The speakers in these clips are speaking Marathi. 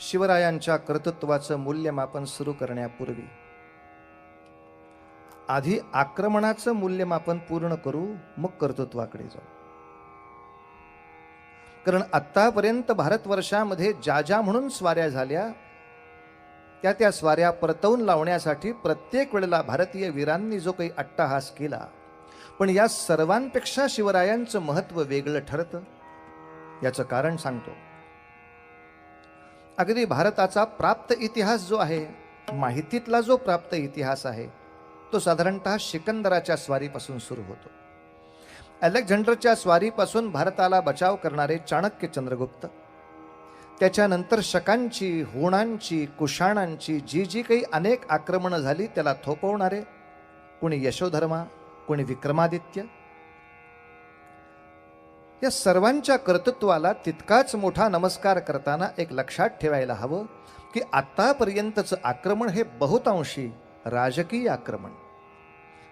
शिवरायांच्या कर्तृत्वाचं मूल्यमापन सुरू करण्यापूर्वी आधी आक्रमणाचं मूल्यमापन पूर्ण करू, मग कर्तृत्वाकडे जाऊ. कारण आतापर्यंत भारतवर्षामध्ये ज्या ज्या म्हणून स्वाऱ्या झाल्या त्या स्वाऱ्या परतवून लावण्यासाठी प्रत्येक वेळेला भारतीय वीरांनी जो काही अट्टहास केला, पण या सर्वांपेक्षा शिवरायांचं महत्त्व वेगळं ठरतं. याचं कारण सांगतो. अगदी भारताचा प्राप्त इतिहास जो आहे, माहितीतला जो प्राप्त इतिहास आहे, तो साधारणतः सिकंदराच्या स्वारीपासून सुरू होतो. अलेक्झांडरच्या स्वारीपासून भारताला बचाव करणारे चाणक्य चंद्रगुप्त, त्याच्यानंतर शकांची, हुणांची, कुशाणांची जी जी काही अनेक आक्रमणं झाली त्याला थोपवणारे कोणी यशोधर्मा, कोणी विक्रमादित्य, या सर्वांच्या कर्तृत्वाला तितकाच मोठा नमस्कार करताना एक लक्षात ठेवायला हवं की आतापर्यंतचं आक्रमण हे बहुतांशी राजकीय आक्रमण,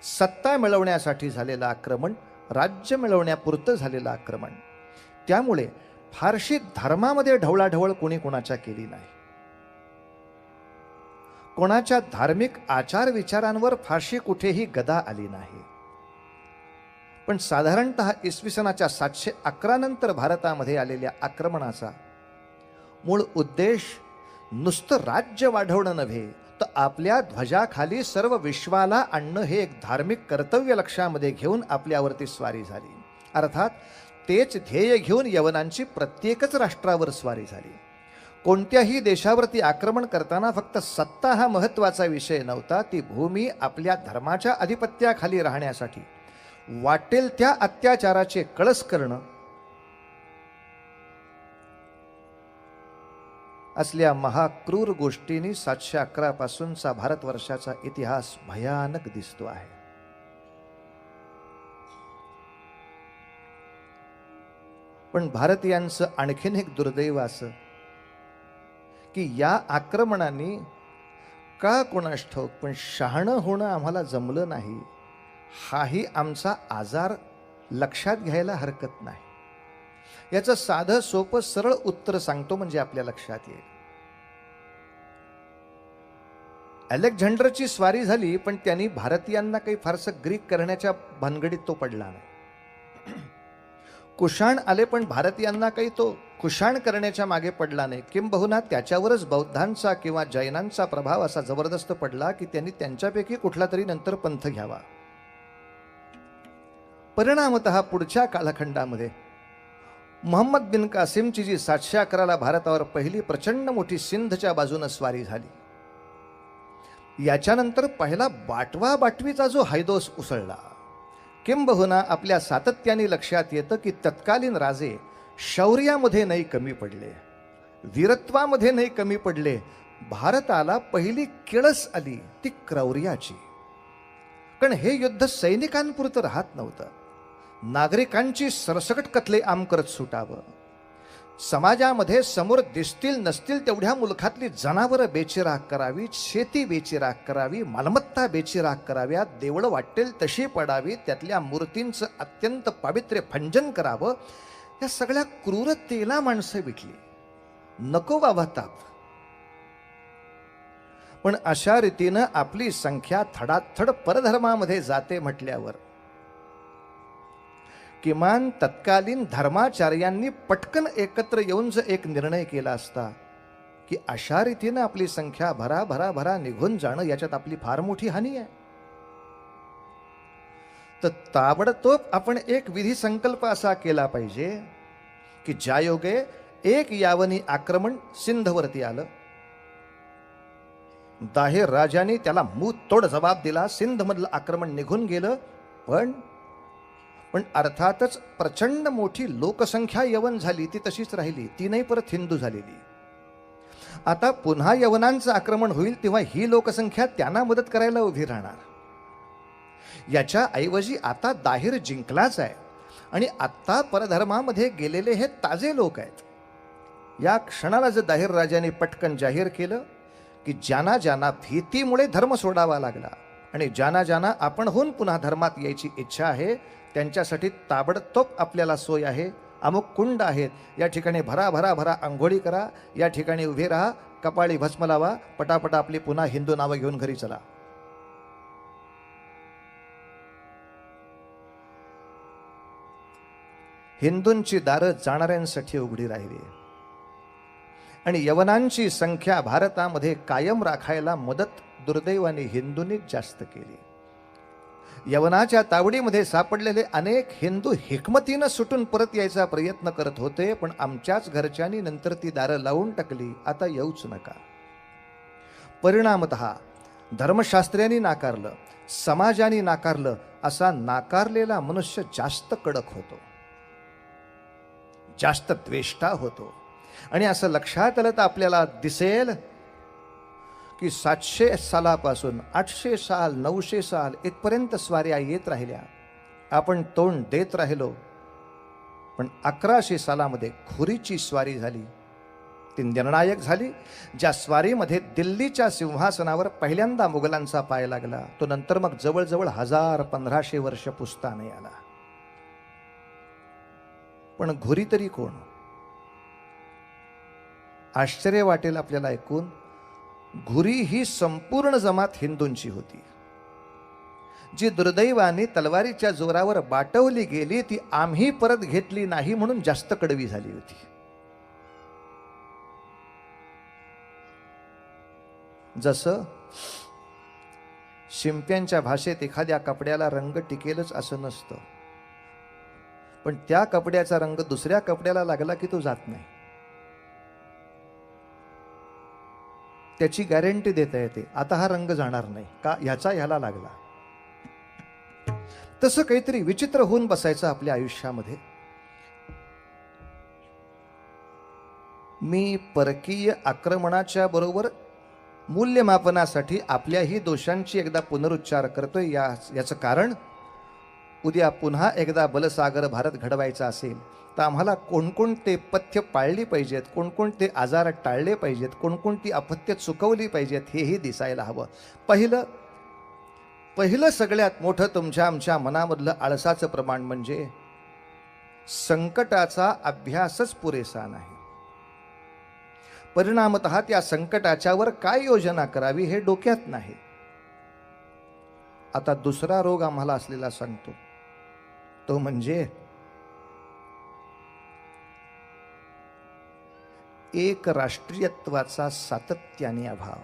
सत्ता मिळवण्यासाठी झालेलं आक्रमण, राज्य मिळवण्यापुरतं झालेलं आक्रमण. त्यामुळे फारशी धर्मामध्ये ढवळाढवळ कोणी कोणाच्या केली नाही. कोणाच्या धार्मिक आचार विचारांवर फारशी कुठेही गदा आली नाही. पण साधारणतः इसवी सनाच्या 711 नंतर भारतामध्ये आलेल्या आक्रमणाचा मूळ उद्देश नुसतं राज्य वाढवणं नव्हे, तर आपल्या ध्वजाखाली सर्व विश्वाला आणणं हे एक धार्मिक कर्तव्य लक्षामध्ये घेऊन आपल्यावरती स्वारी झाली. अर्थात तेच ध्येय घेऊन यवनांची प्रत्येकच राष्ट्रावर स्वारी झाली. कोणत्याही देशावरती आक्रमण करताना फक्त सत्ता हा महत्त्वाचा विषय नव्हता. ती भूमी आपल्या धर्माच्या अधिपत्याखाली राहण्यासाठी वाटेल त्या अत्याचाराचे कळस करणं असल्या महाक्रूर गोष्टींनी 711 पासूनचा भारतवर्षाचा इतिहास भयानक दिसतो आहे. पण भारतीयांचं आणखीन एक दुर्दैव असं की या आक्रमणाने का कोणास ठाऊक पण शहाणं होणं आम्हाला जमलं नाही, हाही आमचा आजार लक्षात घ्यायला हरकत नाही. याचं साधं सोपं सरळ उत्तर सांगतो म्हणजे आपल्या लक्षात येईल. अलेक्झांडरची स्वारी झाली, पण त्यांनी भारतीयांना काही फारसं ग्रीक करण्याच्या भानगडीत तो पडला नाही. कुशाण आले, पण भारतीयांना काही तो कुशाण करण्याच्या मागे पडला नाही. किंबहुना त्याच्यावरच बौद्धांचा किंवा जैनांचा प्रभाव असा जबरदस्त पडला की त्यांनी त्यांच्यापैकी कुठला तरी नंतर पंथ घ्यावा. परिणामतः पुढच्या कालखंडामध्ये मोहम्मद बिन कासिमची जी 711 भारतावर पहिली प्रचंड मोठी सिंधच्या बाजूने स्वारी झाली, याच्यानंतर पहिला बाटवा बाटवीचा जो हैदोस उसळला. किंबहुना आपल्या सातत्याने लक्षात येतं की तत्कालीन राजे शौर्यामध्ये नाही कमी पडले, वीरत्वामध्ये नाही कमी पडले. भारताला पहिली किळस आली ती क्रौर्याची. कारण हे युद्ध सैनिकांपुरतं राहत नव्हतं. नागरिकांची सरसकट कत्ले आम करत सुटावं. समाजामध्ये समोर दिसतील नसतील तेवढ्या मुलखातली जनावरं बेचिराख करावी, शेती बेचिराख करावी, मालमत्ता बेचिराख कराव्या, देवळं वाटेल तशी पडावी, त्यातल्या मूर्तींचं अत्यंत पावित्र्य भंजन करावं. या सगळ्या क्रूरतेला माणसं विटली. नको बाबा ताप. पण अशा रीतीनं आपली संख्या थडाथड परधर्मामध्ये जाते म्हटल्यावर किमान तत्कालीन धर्माचार्यांनी पटकन एकत्र येऊन जर एक निर्णय केला असता की अशा रीतीनं आपली संख्या भरा निघून जाणं याच्यात आपली फार मोठी हानी आहे, तर ताबडतोब आपण एक विधी संकल्प असा केला पाहिजे की ज्या योगे एक यावनी आक्रमण सिंधवरती आलं, दाहिर राजाने त्याला मुतोड जबाब दिला, सिंधमधलं आक्रमण निघून गेलं. पण अर्थातच प्रचंड मोठी लोकसंख्या यवन झाली, ती तशीच राहिली, ती नाही परत हिंदू झालेली. आता पुन्हा यवनांचं आक्रमण होईल तेव्हा ही लोकसंख्या त्यांना मदत करायला उभी राहणार. याच्या ऐवजी आता दाहिर जिंकलाच आहे आणि आत्ता परधर्मामध्ये गेलेले हे ताजे लोक आहेत. या क्षणाला जर दाहिर राजाने पटकन जाहीर केलं की ज्यांना ज्यांना भीतीमुळे धर्म सोडावा लागला आणि ज्यांना ज्यांना आपणहून पुन्हा धर्मात यायची इच्छा आहे त्यांच्यासाठी ताबडतोब आपल्याला सोय आहे, अमुक कुंड आहेत, या ठिकाणी भरा भरा भरा आंघोळी करा, या ठिकाणी उभे राहा, कपाळी भस्म लावा, पटापटा आपली पुन्हा हिंदू नावं घेऊन घरी चला. हिंदूंची दारं जाणाऱ्यांसाठी उघडी राहिली आणि यवनांची संख्या भारतामध्ये कायम राखायला मदत दुर्दैवाने हिंदूंनीच जास्त केली. यवनाच्या तावडीमध्ये सापडलेले अनेक हिंदू हिकमतीनं सुटून परत यायचा प्रयत्न करत होते, पण आमच्याच घरच्यांनी नंतर ती दारं लावून टाकली, आता येऊच नका. परिणामतः धर्मशास्त्र्यांनी नाकारलं, समाजाने नाकारलं, असा नाकारलेला मनुष्य जास्त कडक होतो, जास्त द्वेष्टा होतो. आणि असं लक्षात आलं तर आपल्याला दिसेल की 700 सालापासून 800 साल 900 साल इथपर्यंत स्वाऱ्या येत राहिल्या, आपण तोंड देत राहिलो, पण 1100 सालामध्ये खुरीची स्वारी झाली, ती निर्णायक झाली. ज्या स्वारीमध्ये दिल्लीच्या सिंहासनावर पहिल्यांदा मुघलांचा पाय लागला, तो नंतर मग जवळजवळ 1000-1500 वर्ष पुसता नाही आला. पण घोरी तरी कोण? आश्चर्य वाटेल आपल्याला ऐकून, घुरी ही संपूर्ण जमात हिंदूंची होती, जी दुर्दैवाने तलवारीच्या जोरावर बाटवली गेली, ती आम्ही परत घेतली नाही म्हणून जास्त कडवी झाली होती. जसं शिंप्यांच्या भाषेत एखाद्या कपड्याला रंग टिकेलच असं नसतं, पण त्या कपड्याचा रंग दुसऱ्या कपड्याला लागला की तो जात नाही, त्याची गॅरंटी देता येते, आता हा रंग जाणार नाही का, ह्याचा ह्याला लागला. तसं काहीतरी विचित्र होऊन बसायचं आपल्या आयुष्यामध्ये. मी परकीय आक्रमणाच्या बरोबर मूल्यमापनासाठी आपल्याही दोषांची एकदा पुनरुच्चार करतोय. याचं कारण, उद्या पुन्हा एकदा बलसागर भारत घडवायचा असेल तर आम्हाला कोणकोणते पथ्य पाळली पाहिजेत, कोणकोणते आजार टाळले पाहिजेत, कोणकोणती अपथ्य चुकवली पाहिजेत, हेही दिसायला हवं. पहिलं सगळ्यात मोठं तुमच्या आमच्या मनामधलं आळसाचं प्रमाण म्हणजे संकटाचा अभ्यासच पुरेसा नाही. परिणामतः त्या संकटाच्यावर काय योजना करावी हे डोक्यात नाही. आता दुसरा रोग आम्हाला असलेला सांगतो, तो म्हणजे एक राष्ट्रीयत्वाचा सातत्याने अभाव.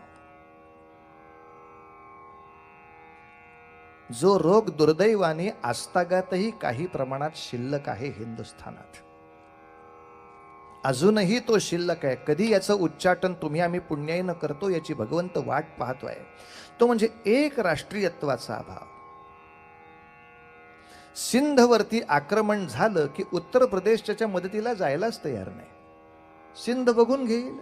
जो रोग दुर्दैवाने आजतागातही काही प्रमाणात शिल्लक आहे हिंदुस्थानात, अजूनही तो शिल्लक आहे. कधी याचं उच्चाटन तुम्ही आम्ही पुण्याईनं करतो याची भगवंत वाट पाहतोय. तो म्हणजे एक राष्ट्रीयत्वाचा अभाव. सिंधवरती आक्रमण झालं की उत्तर प्रदेश त्याच्या मदतीला जायलाच तयार नाही. सिंध बघून घेईल.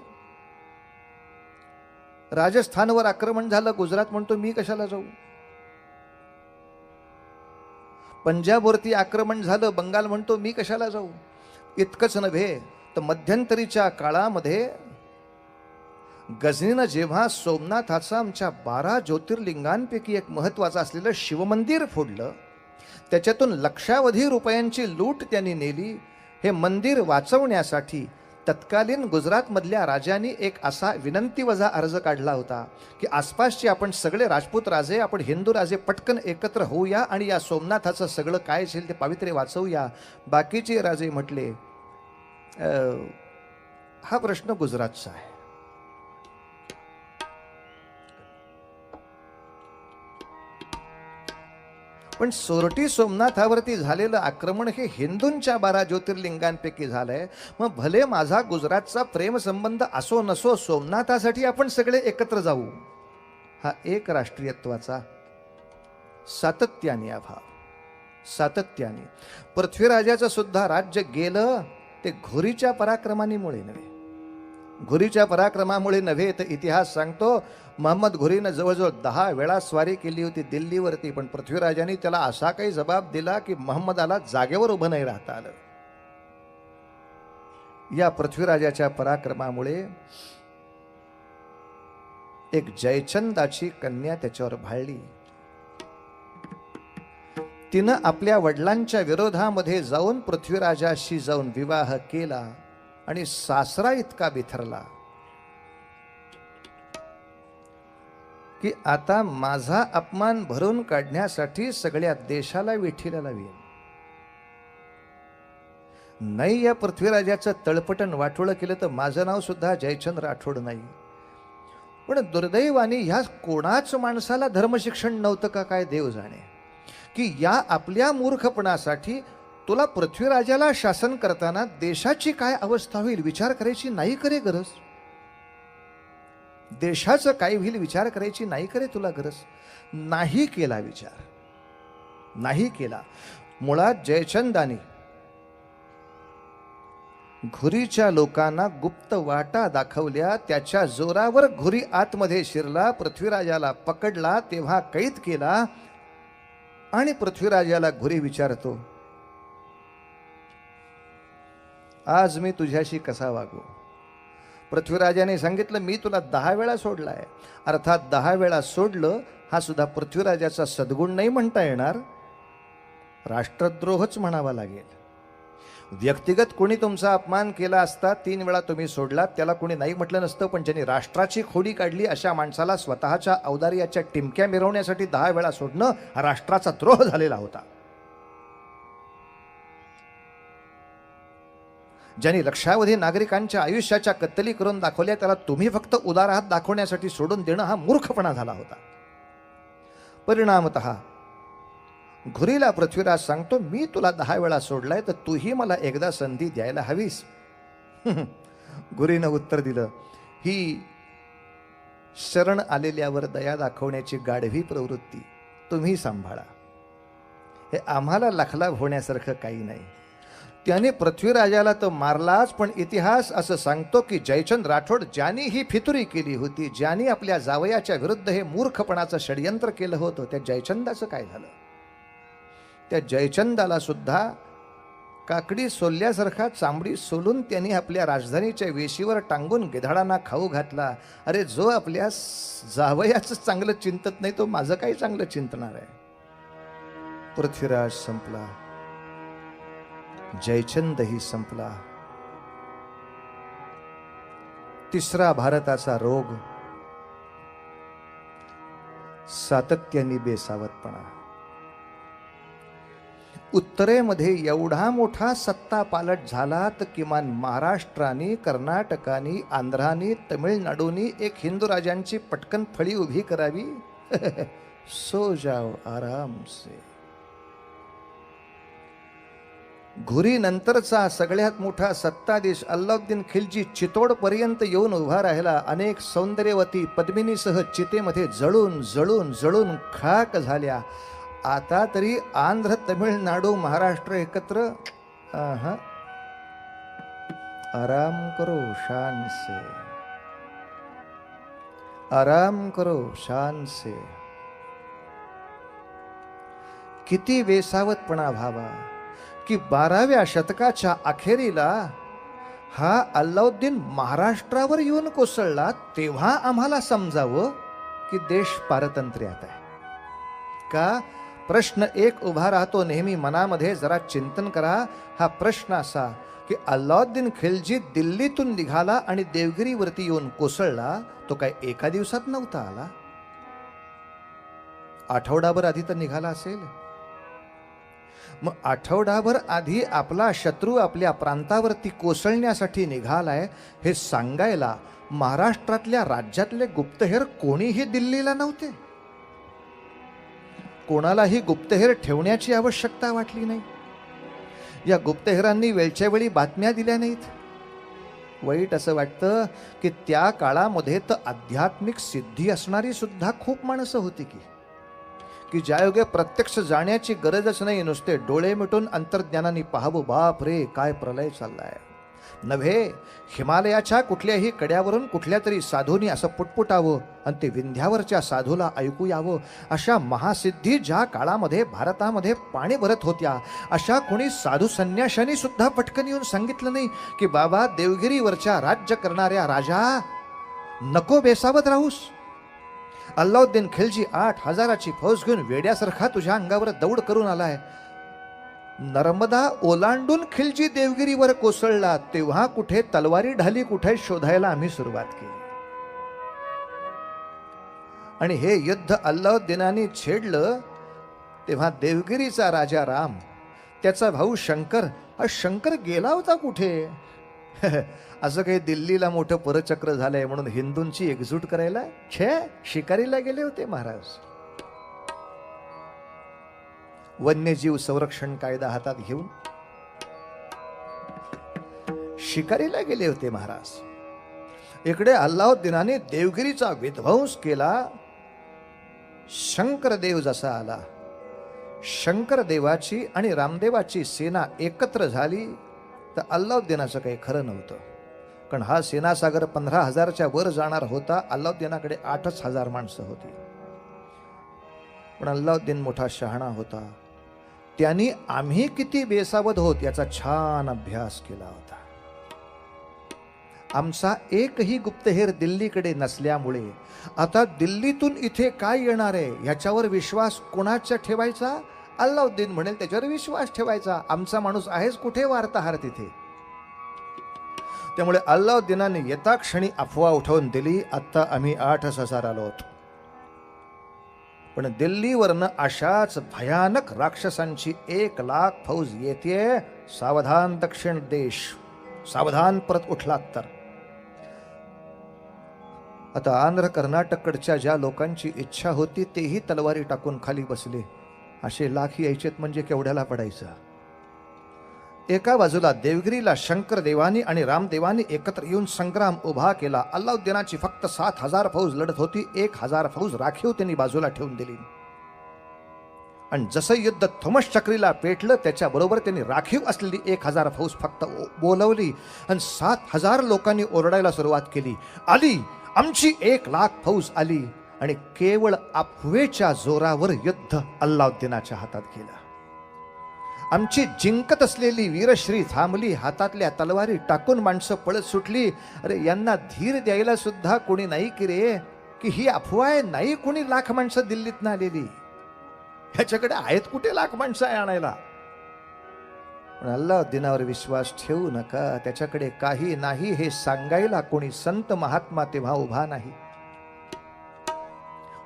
राजस्थानवर आक्रमण झालं, गुजरात म्हणतो मी कशाला जाऊ. पंजाबवरती आक्रमण झालं, बंगाल म्हणतो मी कशाला जाऊ. इतकंच नव्हे तर मध्यंतरीच्या काळामध्ये गझनीनं जेव्हा सोमनाथाचा आमच्या 12 ज्योतिर्लिंगांपैकी एक महत्वाचं असलेलं शिवमंदिर फोडलं, त्याच्यातून लक्षावधी रुपयांची लूट त्यांनी नेली. हे मंदिर वाचवण्यासाठी तत्कालीन गुजरातमधल्या राजांनी एक असा विनंतीवजा अर्ज काढला होता की आसपासचे आपण सगळे राजपूत राजे, आपण हिंदू राजे पटकन एकत्र होऊया आणि या सोमनाथाचं सगळं काय असेल ते पावित्र्य वाचवूया. बाकीचे राजे म्हटले हा प्रश्न गुजरातचा आहे. पण सोरटी सोमनाथावरती झालेलं आक्रमण हे हिंदूंच्या 12 ज्योतिर्लिंगांपैकी झालंय. मग भले माझा गुजरातचा प्रेमसंबंध असो नसो, सोमनाथासाठी आपण सगळे एकत्र जाऊ. हा एक राष्ट्रीयत्वाचा सातत्याने अभाव. सातत्याने पृथ्वीराजाचं सुद्धा राज्य गेलं ते घोरीच्या पराक्रमामुळे नव्हे. घोरीच्या पराक्रमामुळे नव्हे तर इतिहास सांगतो महम्मद घोरीनं जवळजवळ 10 वेळा स्वारी केली होती दिल्लीवरती, पण पृथ्वीराजांनी त्याला असा काही जबाब दिला की महम्मदाला जागेवर उभं नाही राहता आलं. या पृथ्वीराजाच्या पराक्रमामुळे एक जयचंदाची कन्या त्याच्यावर भाळली. तिनं आपल्या वडिलांच्या विरोधामध्ये जाऊन पृथ्वीराजाशी जाऊन विवाह केला आणि सासरा इतका बिथरला की आता माझा अपमान भरून काढण्यासाठी सगळ्या देशाला वेठीला लावीन. नाही या पृथ्वीराजाचं तळपटण वाटोळं केलं तर माझं नाव सुद्धा जयचंद राठोड नाही. पण दुर्दैवाने ह्या कोणाच माणसाला धर्मशिक्षण नव्हतं का काय देव जाणे, की या आपल्या मूर्खपणासाठी तुला पृथ्वीराजाला शासन करताना देशाची काय अवस्था होईल विचार करायची नाही करे गरज. देशाचं काय होईल विचार करायची नाही करे तुला गरज. नाही केला विचार, नाही केला. मुळात जयचंदानी घुरीच्या लोकांना गुप्त वाटा दाखवल्या. त्याच्या जोरावर घुरी आतमध्ये शिरला, पृथ्वीराजाला पकडला, तेव्हा कैद केला. आणि पृथ्वीराजाला घुरी विचारतो, आज मी तुझ्याशी कसा वागू. पृथ्वीराजाने सांगितलं, मी तुला 10 वेळा सोडलाय. अर्थात 10 वेळा सोडलं हा सुद्धा पृथ्वीराजाचा सद्गुण नाही म्हणता येणार, राष्ट्रद्रोहच म्हणावा लागेल. व्यक्तिगत कोणी तुमचा अपमान केला असता 3 वेळा तुम्ही सोडलात, त्याला कोणी नाही म्हटलं नसतं. पण ज्यांनी राष्ट्राची खोडी काढली अशा माणसाला स्वतःच्या औदार्याच्या टिमक्या मिरवण्यासाठी 10 वेळा सोडणं हा राष्ट्राचा द्रोह झालेला होता. ज्यांनी लक्षावधी नागरिकांच्या आयुष्याच्या कत्तली करून दाखवल्या त्याला तुम्ही फक्त उदार हात दाखवण्यासाठी सोडून देणं हा मूर्खपणा झाला होता. परिणामतः घुरीला पृथ्वीराज सांगतो, मी तुला 10 वेळा सोडलाय तर तूही मला एकदा संधी द्यायला हवीस. घुरीनं उत्तर दिलं, ही शरण आलेल्यावर दया दाखवण्याची गाढवी प्रवृत्ती तुम्ही सांभाळा, हे आम्हाला लाखलाभ होण्यासारखं काही नाही. त्याने पृथ्वीराजाला तर मारलाच, पण इतिहास असं सांगतो की जयचंद राठोड ज्यांनी ही फितुरी केली होती, ज्यांनी आपल्या जावयाच्या विरुद्ध हे मूर्खपणाचं षडयंत्र केलं होतं, त्या जयचंदाचं काय झालं. त्या जयचंदाला सुद्धा काकडी सोलल्यासारखा चांबडी सोलून त्यांनी आपल्या राजधानीच्या वेशीवर टांगून गिधाडांना खाऊ घातला. अरे जो आपल्या जावयाचं चांगलं चिंतत नाही तो माझं काही चांगलं चिंतणार आहे. पृथ्वीराज संपला, जयचंदही संपला. तिसरा भारताचा रोग, सातत्याने बेसावतपणा. उत्तरेमध्ये एवढा मोठा सत्ता पालट झाला तर किमान महाराष्ट्राने, कर्नाटकाने, आंध्राने, तमिळनाडूनी एक हिंदू राजांची पटकन फळी उभी करावी. सो जाओ आराम से. घुरी नंतरचा सगळ्यात मोठा सत्ताधीश अल्लाउद्दीन खिलजी चितोड पर्यंत येऊन उभा राहिला. अनेक सौंदर्यवती पद्मिनीसह चितेमध्ये जळून जळून जळून खाक झाल्या. आता तरी आंध्र, तमिळनाडू, महाराष्ट्र एकत्र. आराम करो शान से, आराम करो शान से. किती वेसावतपणा व्हावा की 12व्या शतकाच्या अखेरीला हा अल्लाउद्दीन महाराष्ट्रावर येऊन कोसळला, तेव्हा आम्हाला समजावं की देश पारतंत्र्यात आहे का. प्रश्न एक उभा राहतो नेहमी मनामध्ये, जरा चिंतन करा. हा प्रश्न असा की अल्लाउद्दीन खिलजी दिल्लीतून निघाला आणि देवगिरीवरती येऊन कोसळला, तो काय एका दिवसात नव्हता आला, आठवडाभर आधी तर निघाला असेल. मग आठवडाभर आधी आपला शत्रू आपल्या प्रांतावरती कोसळण्यासाठी निघालाय हे सांगायला महाराष्ट्रातल्या राज्यातले गुप्तहेर कोणीही दिल्लीला नव्हते. कोणालाही गुप्तहेर ठेवण्याची आवश्यकता वाटली नाही. या गुप्तहेरांनी वेळच्या वेळी बातम्या दिल्या नाहीत. वाईट असं वाटतं की त्या काळामध्ये तर आध्यात्मिक सिद्धी असणारी सुद्धा खूप माणसं होती की ज्यायोगे प्रत्यक्ष जाण्याची गरजच नाही, नुसते डोळे मिटून अंतर्ज्ञानाने पाहावं, बाप रे काय प्रलय चाललाय. नव्हे, हिमालयाच्या कुठल्याही कड्यावरून कुठल्या तरी साधूनी असं पुटपुटावं आणि ते विंध्यावरच्या साधूला ऐकू यावं. अशा महासिद्धी ज्या काळामध्ये भारतामध्ये पाणी भरत होत्या, अशा कोणी साधू संन्याशांनी सुद्धा पटकन येऊन सांगितलं नाही की बाबा देवगिरीवरच्या राज्य करणाऱ्या राजा नको बेसावत राहूस. अल्लाउद्दीन खिलजी 8,000ची फौज घेऊन वेड्यासारखा तुझ्या अंगावर दौड करून आलाय. नर्मदा ओलांडून खिलजी देवगिरीवर कोसळला तेव्हा कुठे तलवारी ढाली कुठे शोधायला आम्ही सुरुवात केली. आणि हे युद्ध अल्लाउद्दीनाने छेडलं तेव्हा देवगिरीचा राजा राम, त्याचा भाऊ शंकर, हा शंकर गेला होता कुठे? असं काही दिल्लीला मोठं परचक्र झालंय म्हणून हिंदूंची एकजूट करायला शिकारीला गेले होते महाराज. वन्यजीव संरक्षण कायदा हातात घेऊन शिकारीला गेले होते महाराज. इकडे अल्लाउद्दीनाने देवगिरीचा विध्वंस केला. शंकरदेव जसा आला, शंकरदेवाची आणि रामदेवाची सेना एकत्र झाली तर अल्लाउद्दीनाचं काही खरं नव्हतं. कारण हा सेनासागर 15,000च्या वर जाणार होता. अल्लाउद्दीनाकडे 8,000 माणसं होती. पण अल्लाउद्दीन मोठा शहाणा होता. त्यांनी आम्ही किती बेसावध होत याचा छान अभ्यास केला होता. आमचा एकही गुप्तहेर दिल्लीकडे नसल्यामुळे आता दिल्लीतून इथे काय येणार आहे ह्याच्यावर विश्वास कोणाचा ठेवायचा? अल्लाउद्दीन म्हणेल त्याच्यावर विश्वास ठेवायचा. आमचा माणूस आहेच कुठे वार्ताहर तिथे. त्यामुळे अल्लाउद्दीनाने येता क्षणी अफवा उठवून दिली, आता आम्ही 8,000 आलो होतो. पण दिल्लीवरनं अशाच भयानक राक्षसांची 1,00,000 फौज येते. सावधान दक्षिण देश, सावधान परत उठलात तर. आता आंध्र कर्नाटककडच्या ज्या लोकांची इच्छा होती तेही तलवारी टाकून खाली बसले. असे लाख यायचेत म्हणजे केवढ्याला पडायचं. एका बाजूला देवगिरीला शंकरदेवानी आणि रामदेवानी एकत्र येऊन संग्राम उभा केला. अल्लाउद्दीनाची फक्त 7,000 फौज लढत होती. 1,000 फौज राखीव त्यांनी बाजूला ठेवून दिली. आणि जसं युद्ध थोमस चक्रीला पेटलं त्याच्याबरोबर त्यांनी राखीव असलेली 1,000 फौज फक्त बोलवली आणि 7,000 लोकांनी ओरडायला सुरुवात केली, आली आमची 1,00,000 फौज आली. आणि केवळ अफवेच्या जोरावर युद्ध अल्लाउद्दीनाच्या हातात गेलं. आमची जिंकत असलेली वीरश्री थांबली. हातातल्या तलवारी टाकून माणसं पळत सुटली. अरे यांना धीर द्यायला सुद्धा कोणी नाही की रे, की ही अफवा आहे. नाही कोणी लाख माणसं दिल्लीतनं आलेली. ह्याच्याकडे आहेत कुठे लाख माणसं आणायला? पण अल्लाउद्दीनावर विश्वास ठेवू नका. त्याच्याकडे काही नाही हे सांगायला कोणी संत महात्मा तेव्हा उभा नाही.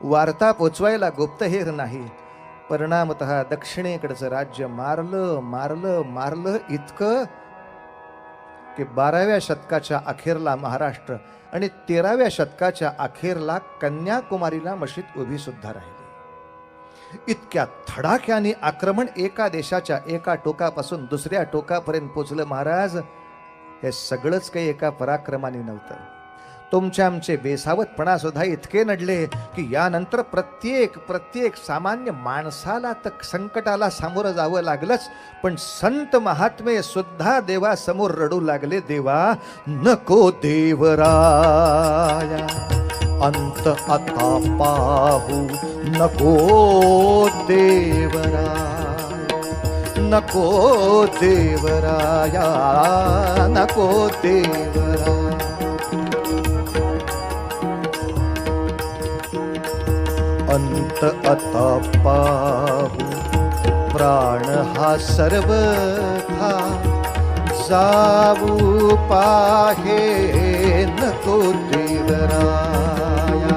वार्ता पोचवायला गुप्तहेर नाही. परिणामतः दक्षिणेकडचं राज्य मारलं मारलं मारलं इतकं की 12व्या शतकाच्या अखेरला महाराष्ट्र आणि 13व्या शतकाच्या अखेरला कन्याकुमारीला मशीद उभी सुद्धा राहिली. इतक्या धडाक्याने आक्रमण एका देशाच्या एका टोकापासून दुसऱ्या टोकापर्यंत पोचलं महाराज. हे सगळंच काही एका पराक्रमाने नव्हतं. तुमचे आमचे बेसावतपणा सुद्धा इतके नडले की यानंतर प्रत्येक सामान्य माणसाला तर संकटाला सामोरं जावं लागलंच. पण संत महात्मे सुद्धा देवासमोर रडू लागले, देवा नको देवराया अंत आता पाहू, नको देवराया, नको देवराया, नको देवराया. अंत आता पाहू, प्राण हा सर्वथा जाऊ पाहे, नको देवराया.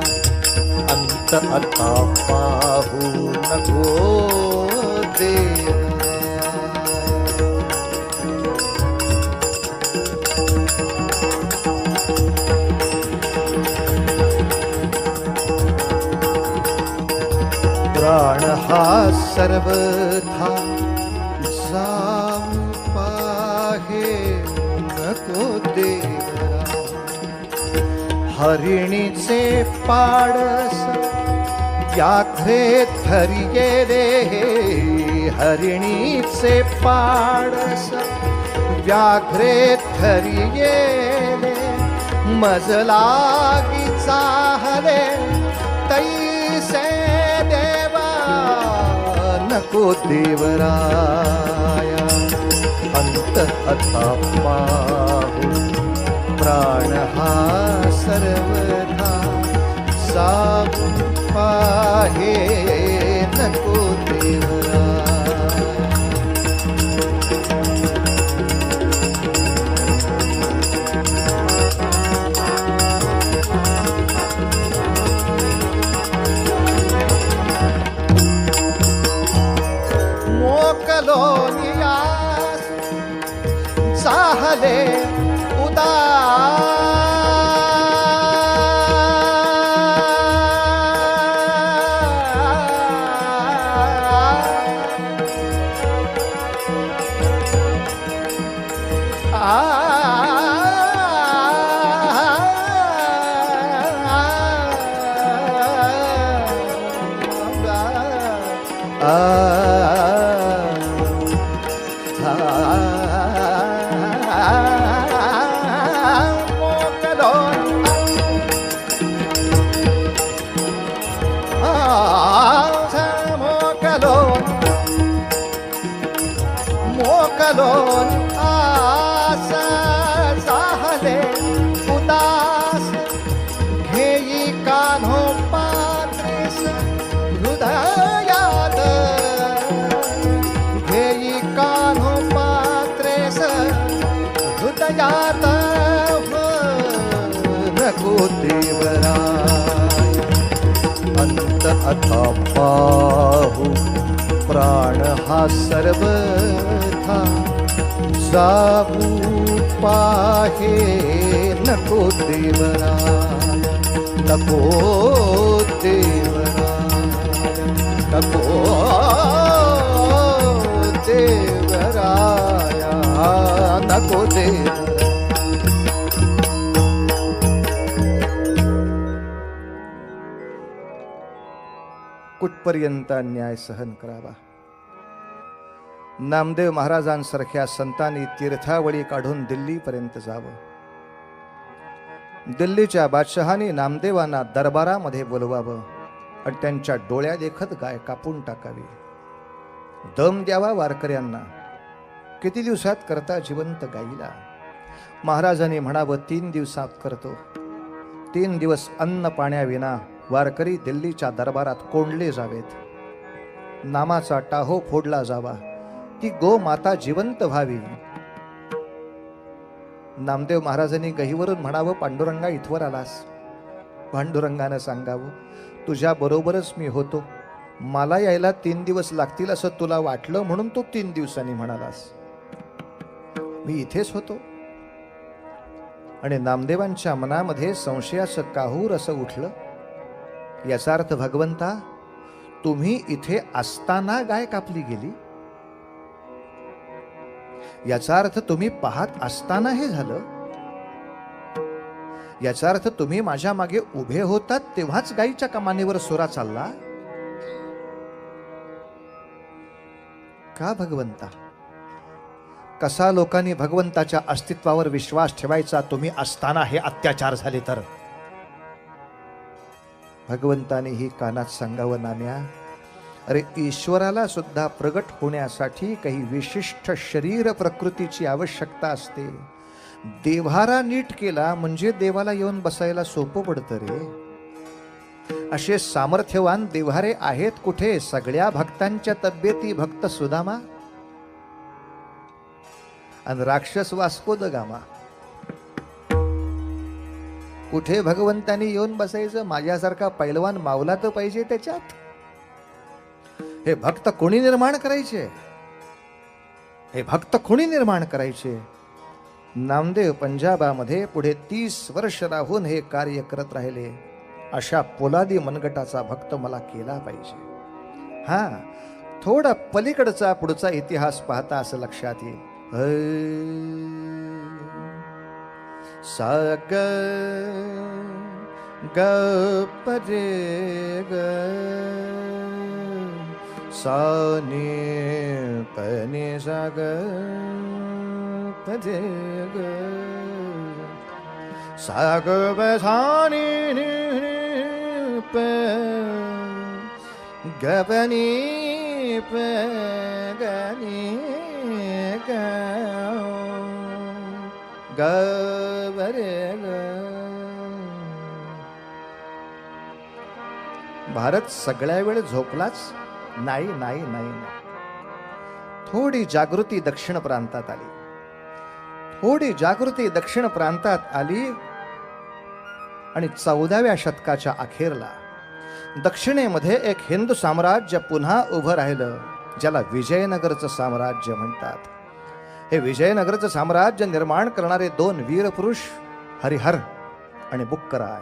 अंत आता पाहू, नको देवराया. प्राण हा सर्वथा जाऊ पाहे, नको देवराया. हरिणीचे पाडस व्याघ्रे धरिये रे, हरिणीचे पाडस व्याघ्रे धरिये रे. मज लागी चाहले तैसे देवा, नको देवराया. अंत आता पाहू, प्राण हा सर्वथा जाऊ पाहे नको देवरा. मोकलोनियास चाहले मोकलोन आसा झाले उदास घेई कान्हो पात्रेस हृदयात घेई कान्हो पात्रेस हृदयात नको देवराय. अंत अथा पाहू प्राण हा सर्वथा जाऊ पाहे नको देवराय. नको देवराय. नको देवराय. नको देवराय. कुठपर्यंत अन्याय सहन करावा. नामदेव महाराजांसारख्या संतांनी तीर्थावळी काढून दिल्लीपर्यंत जावं. दिल्लीच्या बादशहाने नामदेवांना दरबारामध्ये बोलवावं आणि त्यांच्या डोळ्या देखत गाय कापून टाकावी. दम द्यावा वारकऱ्यांना. किती दिवसात करता जिवंत गाईला. महाराजांनी म्हणावं 3 दिवसात करतो. 3 दिवस अन्न पाण्याविना वारकरी दिल्लीच्या दरबारात कोंडले जावेत. नामाचा टाहो फोडला जावा. ती गो माता जिवंत व्हावी. नामदेव महाराजांनी गहीवरून म्हणावं, पांडुरंगा इथवर आलास. पांडुरंगानं सांगावं, तुझ्या बरोबरच मी होतो. मला यायला 3 दिवस लागतील असं तुला वाटलं म्हणून तो 3 दिवसांनी म्हणालास. मी इथेच होतो. आणि नामदेवांच्या मनामध्ये संशयाचं काहूर असं उठलं. याचा अर्थ भगवंता, तुम्ही इथे असताना गाय कापली गेली. याचा अर्थ तुम्ही पाहत असताना हे झालं. याचा अर्थ तुम्ही माझ्या मागे उभे होतात तेव्हाच गायीच्या कमानीवर सोरा चालला. का भगवंता? कसा लोकांनी भगवंताच्या अस्तित्वावर विश्वास ठेवायचा तुम्ही असताना हे अत्याचार झाले तर? भगवंताने ही कानात सांगावं, नाम्या, अरे ईश्वराला सुद्धा प्रगट होण्यासाठी काही विशिष्ट शरीर प्रकृतीची आवश्यकता असते. देव्हारा नीट केला म्हणजे देवाला येऊन बसायला सोपं पडतं रे. असे सामर्थ्यवान देव्हारे आहेत कुठे? सगळ्या भक्तांच्या तब्येती भक्त सुदामा आणि राक्षस वास्को द गामा. कुठे भगवंतानी येऊन बसायचं? माझ्यासारखा पैलवान मावला तर पाहिजे त्याच्यात. हे भक्त कोणी निर्माण करायचे? हे भक्त कोणी निर्माण करायचे? नामदेव पंजाबामध्ये पुढे 30 वर्ष राहून हे कार्य करत राहिले. अशा पोलादी मनगटाचा भक्त मला केला पाहिजे. हा, थोडा पलीकडचा पुढचा इतिहास पाहता असं लक्षात येईल. साग ग परे ग साने पने साग परे ग साग बसाने प गपनी प गनी ग गबरे ग. भारत सगळ्या वेळ झोपलाच नाही नाही नाही नाही. थोडी जागृती दक्षिण प्रांतात आली. थोडी जागृती दक्षिण प्रांतात आली आणि 14व्या शतकाच्या अखेरला दक्षिणेमध्ये एक हिंदू साम्राज्य पुन्हा उभं राहिलं, ज्याला विजयनगरचं साम्राज्य म्हणतात. हे विजयनगरचं साम्राज्य निर्माण करणारे दोन वीरपुरुष हरिहर आणि बुक्कराय,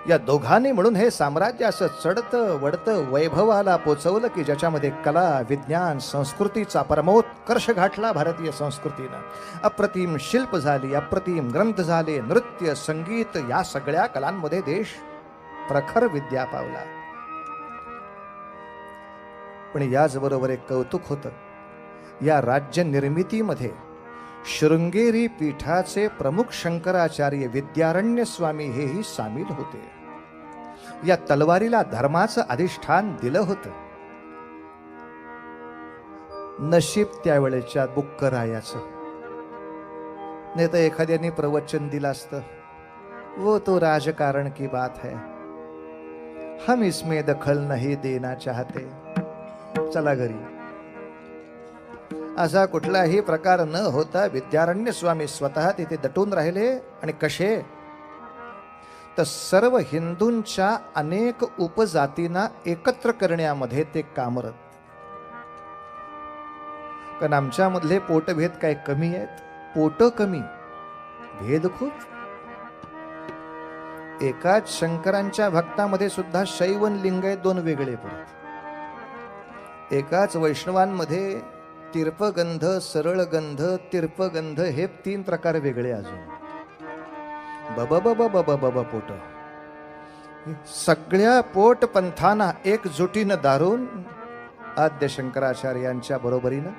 या दोघांनी म्हणून हे साम्राज्य असं चढतं वडतं वैभवाला पोचवलं की ज्याच्यामध्ये कला विज्ञान संस्कृतीचा परमोत्कर्ष गाठला. भारतीय संस्कृतीनं अप्रतिम शिल्प झाली, अप्रतिम ग्रंथ झाले, नृत्य संगीत या सगळ्या कलांमध्ये देश प्रखर विद्या पावला. पण याचबरोबर एक कौतुक होतं, या राज्य निर्मितीमध्ये शृंगेरी पीठाचे प्रमुख शंकराचार्य विद्यारण्य स्वामी हेही सामील होते. या तलवारीला धर्माचं अधिष्ठान दिलं होतं. नशीब त्यावेळेच्या बुक्करायाचं, नाही तर एखाद्याने प्रवचन दिलं असतं, वो तो राजकारण की बात है, हम इसमें दखल नहीं देना चाहते, चला घरी. असा कुठलाही प्रकार न होता विद्यारण्य स्वामी स्वतः तिथे दटून राहिले. आणि कसे तर सर्व हिंदूंच्या अनेक उपजातींना एकत्र करण्यामध्ये ते कामरत. कारण आमच्यामधले पोटभेद काय कमी आहेत? पोट कमी, भेद खूप. एकाच शंकरांच्या भक्तामध्ये सुद्धा शैव आणि लिंगायत दोन वेगळे परत. एकाच वैष्णवांमध्ये तिर्पगंध, सरळगंध, तिर्पगंध हे 3 प्रकार वेगळे. अजून बब पोट. सगळ्या पोट पंथांना एकजुटीनं दारून आद्य शंकराचार्यांच्या बरोबरीनं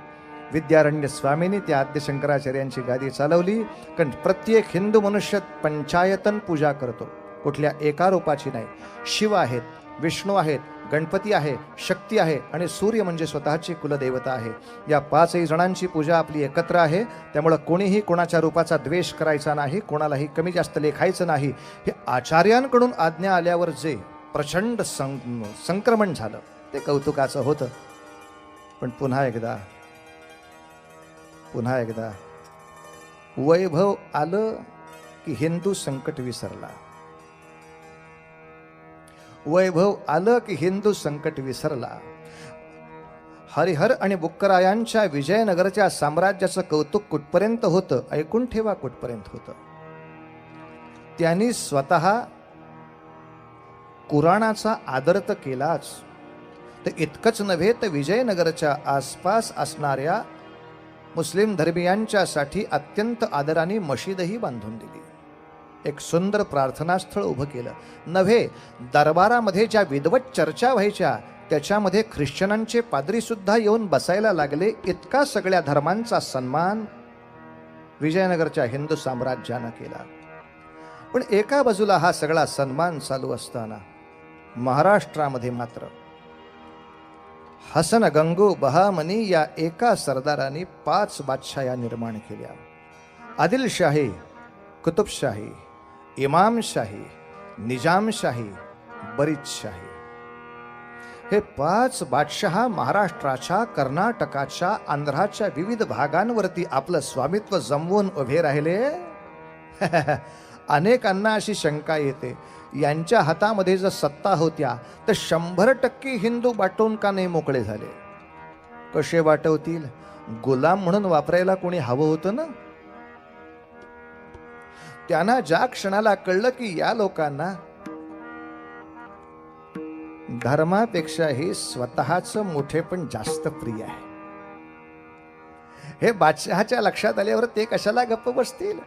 विद्यारण्य स्वामींनी त्या आद्य शंकराचार्यांची गादी चालवली. कारण प्रत्येक हिंदू मनुष्य पंचायतन पूजा करतो, कुठल्या एका रूपाची नाही. शिव आहेत, विष्णू आहेत, गणपती आहे, शक्ती आहे आणि सूर्य म्हणजे स्वतःची कुलदेवता आहे. या 5ही जणांची पूजा आपली एकत्र आहे. त्यामुळं कोणीही कोणाच्या रूपाचा द्वेष करायचा नाही, कोणालाही कमी जास्त लेखायचं नाही. हे आचार्यांकडून आज्ञा आल्यावर जे प्रचंड संक्रमण झालं ते कौतुकाचं होतं. पण पुन्हा एकदा वैभव आलं की हिंदू संकट विसरला. वैभव आलं की हिंदू संकट विसरला. हरिहर आणि बुक्करायांच्या विजयनगरच्या साम्राज्याचं कौतुक कुठपर्यंत होतं? ऐकून ठेवा, कुठपर्यंत होतं. त्यांनी स्वतः कुराणाचा आदर तर केलाच, तर इतकंच नव्हे तर विजयनगरच्या आसपास असणाऱ्या मुस्लिम धर्मियांच्यासाठी अत्यंत आदराने मशीदही बांधून दिली. एक सुंदर प्रार्थनास्थळ उभं केलं. नव्हे, दरबारामध्ये ज्या विद्वत चर्चा व्हायच्या त्याच्यामध्ये ख्रिश्चनांचे पाद्री सुद्धा येऊन बसायला लागले. इतका सगळ्या धर्मांचा सन्मान विजयनगरच्या हिंदू साम्राज्यानं केला. पण एका बाजूला हा सगळा सन्मान चालू असताना महाराष्ट्रामध्ये मात्र हसन गंगू बहामनी या एका सरदाराने 5 बादशाह्या निर्माण केल्या. आदिलशाही, कुतुबशाही, इमामशाही, निजामशाही, बरीदशाही. हे 5 बादशहा महाराष्ट्राच्या, कर्नाटकाच्या, आंध्राच्या विविध भागांवरती आपलं स्वामित्व जमवून उभे राहिले. अनेकांना अशी शंका येते, यांच्या हातामध्ये जर सत्ता होत्या तर 100% हिंदू वाटून का नाही मोकळे झाले? कसे वाटवतील? गुलाम म्हणून वापरायला कोणी हवं होतं ना. त्यांना ज्या क्षणाला कळलं की या लोकांना धर्मापेक्षाही स्वतःचं मोठेपण जास्त प्रिय आहे, हे बादशहाच्या लक्षात आल्यावर ते कशाला गप्प बसतील?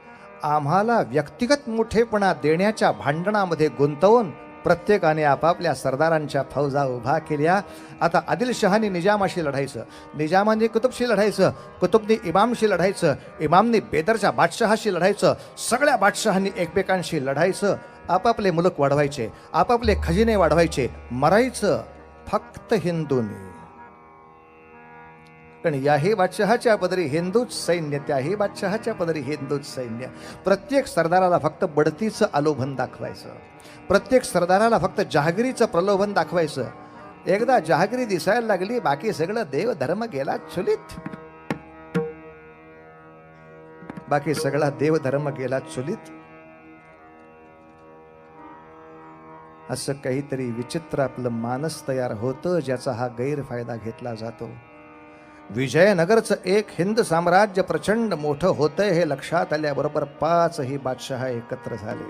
आम्हाला व्यक्तिगत मोठेपणा देण्याच्या भांडणामध्ये गुंतवून प्रत्येकाने आपापल्या सरदारांच्या फौजा उभा केल्या. आता आदिलशहाने निजामाशी लढायचं, निजामाने कुतुबशी लढायचं, कुतुबने इमामशी लढायचं, इमामने बेदरच्या बादशहाशी लढायचं, सगळ्या बादशहांनी एकमेकांशी लढायचं. आपापले मुलक वाढवायचे, आपापले खजिने वाढवायचे, मरायचं फक्त हिंदूंनी. कारण याही बादशहाच्या पदरी हिंदूच सैन्य, त्याही बादशहाच्या पदरी हिंदूच सैन्य. प्रत्येक सरदाराला फक्त बढतीचं आलोभन दाखवायचं, प्रत्येक सरदाराला फक्त जहागिरीचं प्रलोभन दाखवायचं. एकदा जहागिरी दिसायला लागली, बाकी सगळं देव धर्म गेला चुलीत. बाकी सगळा देव धर्म गेला चुलीत. असं काहीतरी विचित्र आपलं मानस तयार होतं, ज्याचा हा गैरफायदा घेतला जातो. विजयनगरचं एक हिंद साम्राज्य प्रचंड मोठं होतंय हे लक्षात आल्याबरोबर 5ही बादशहा एकत्र झाले.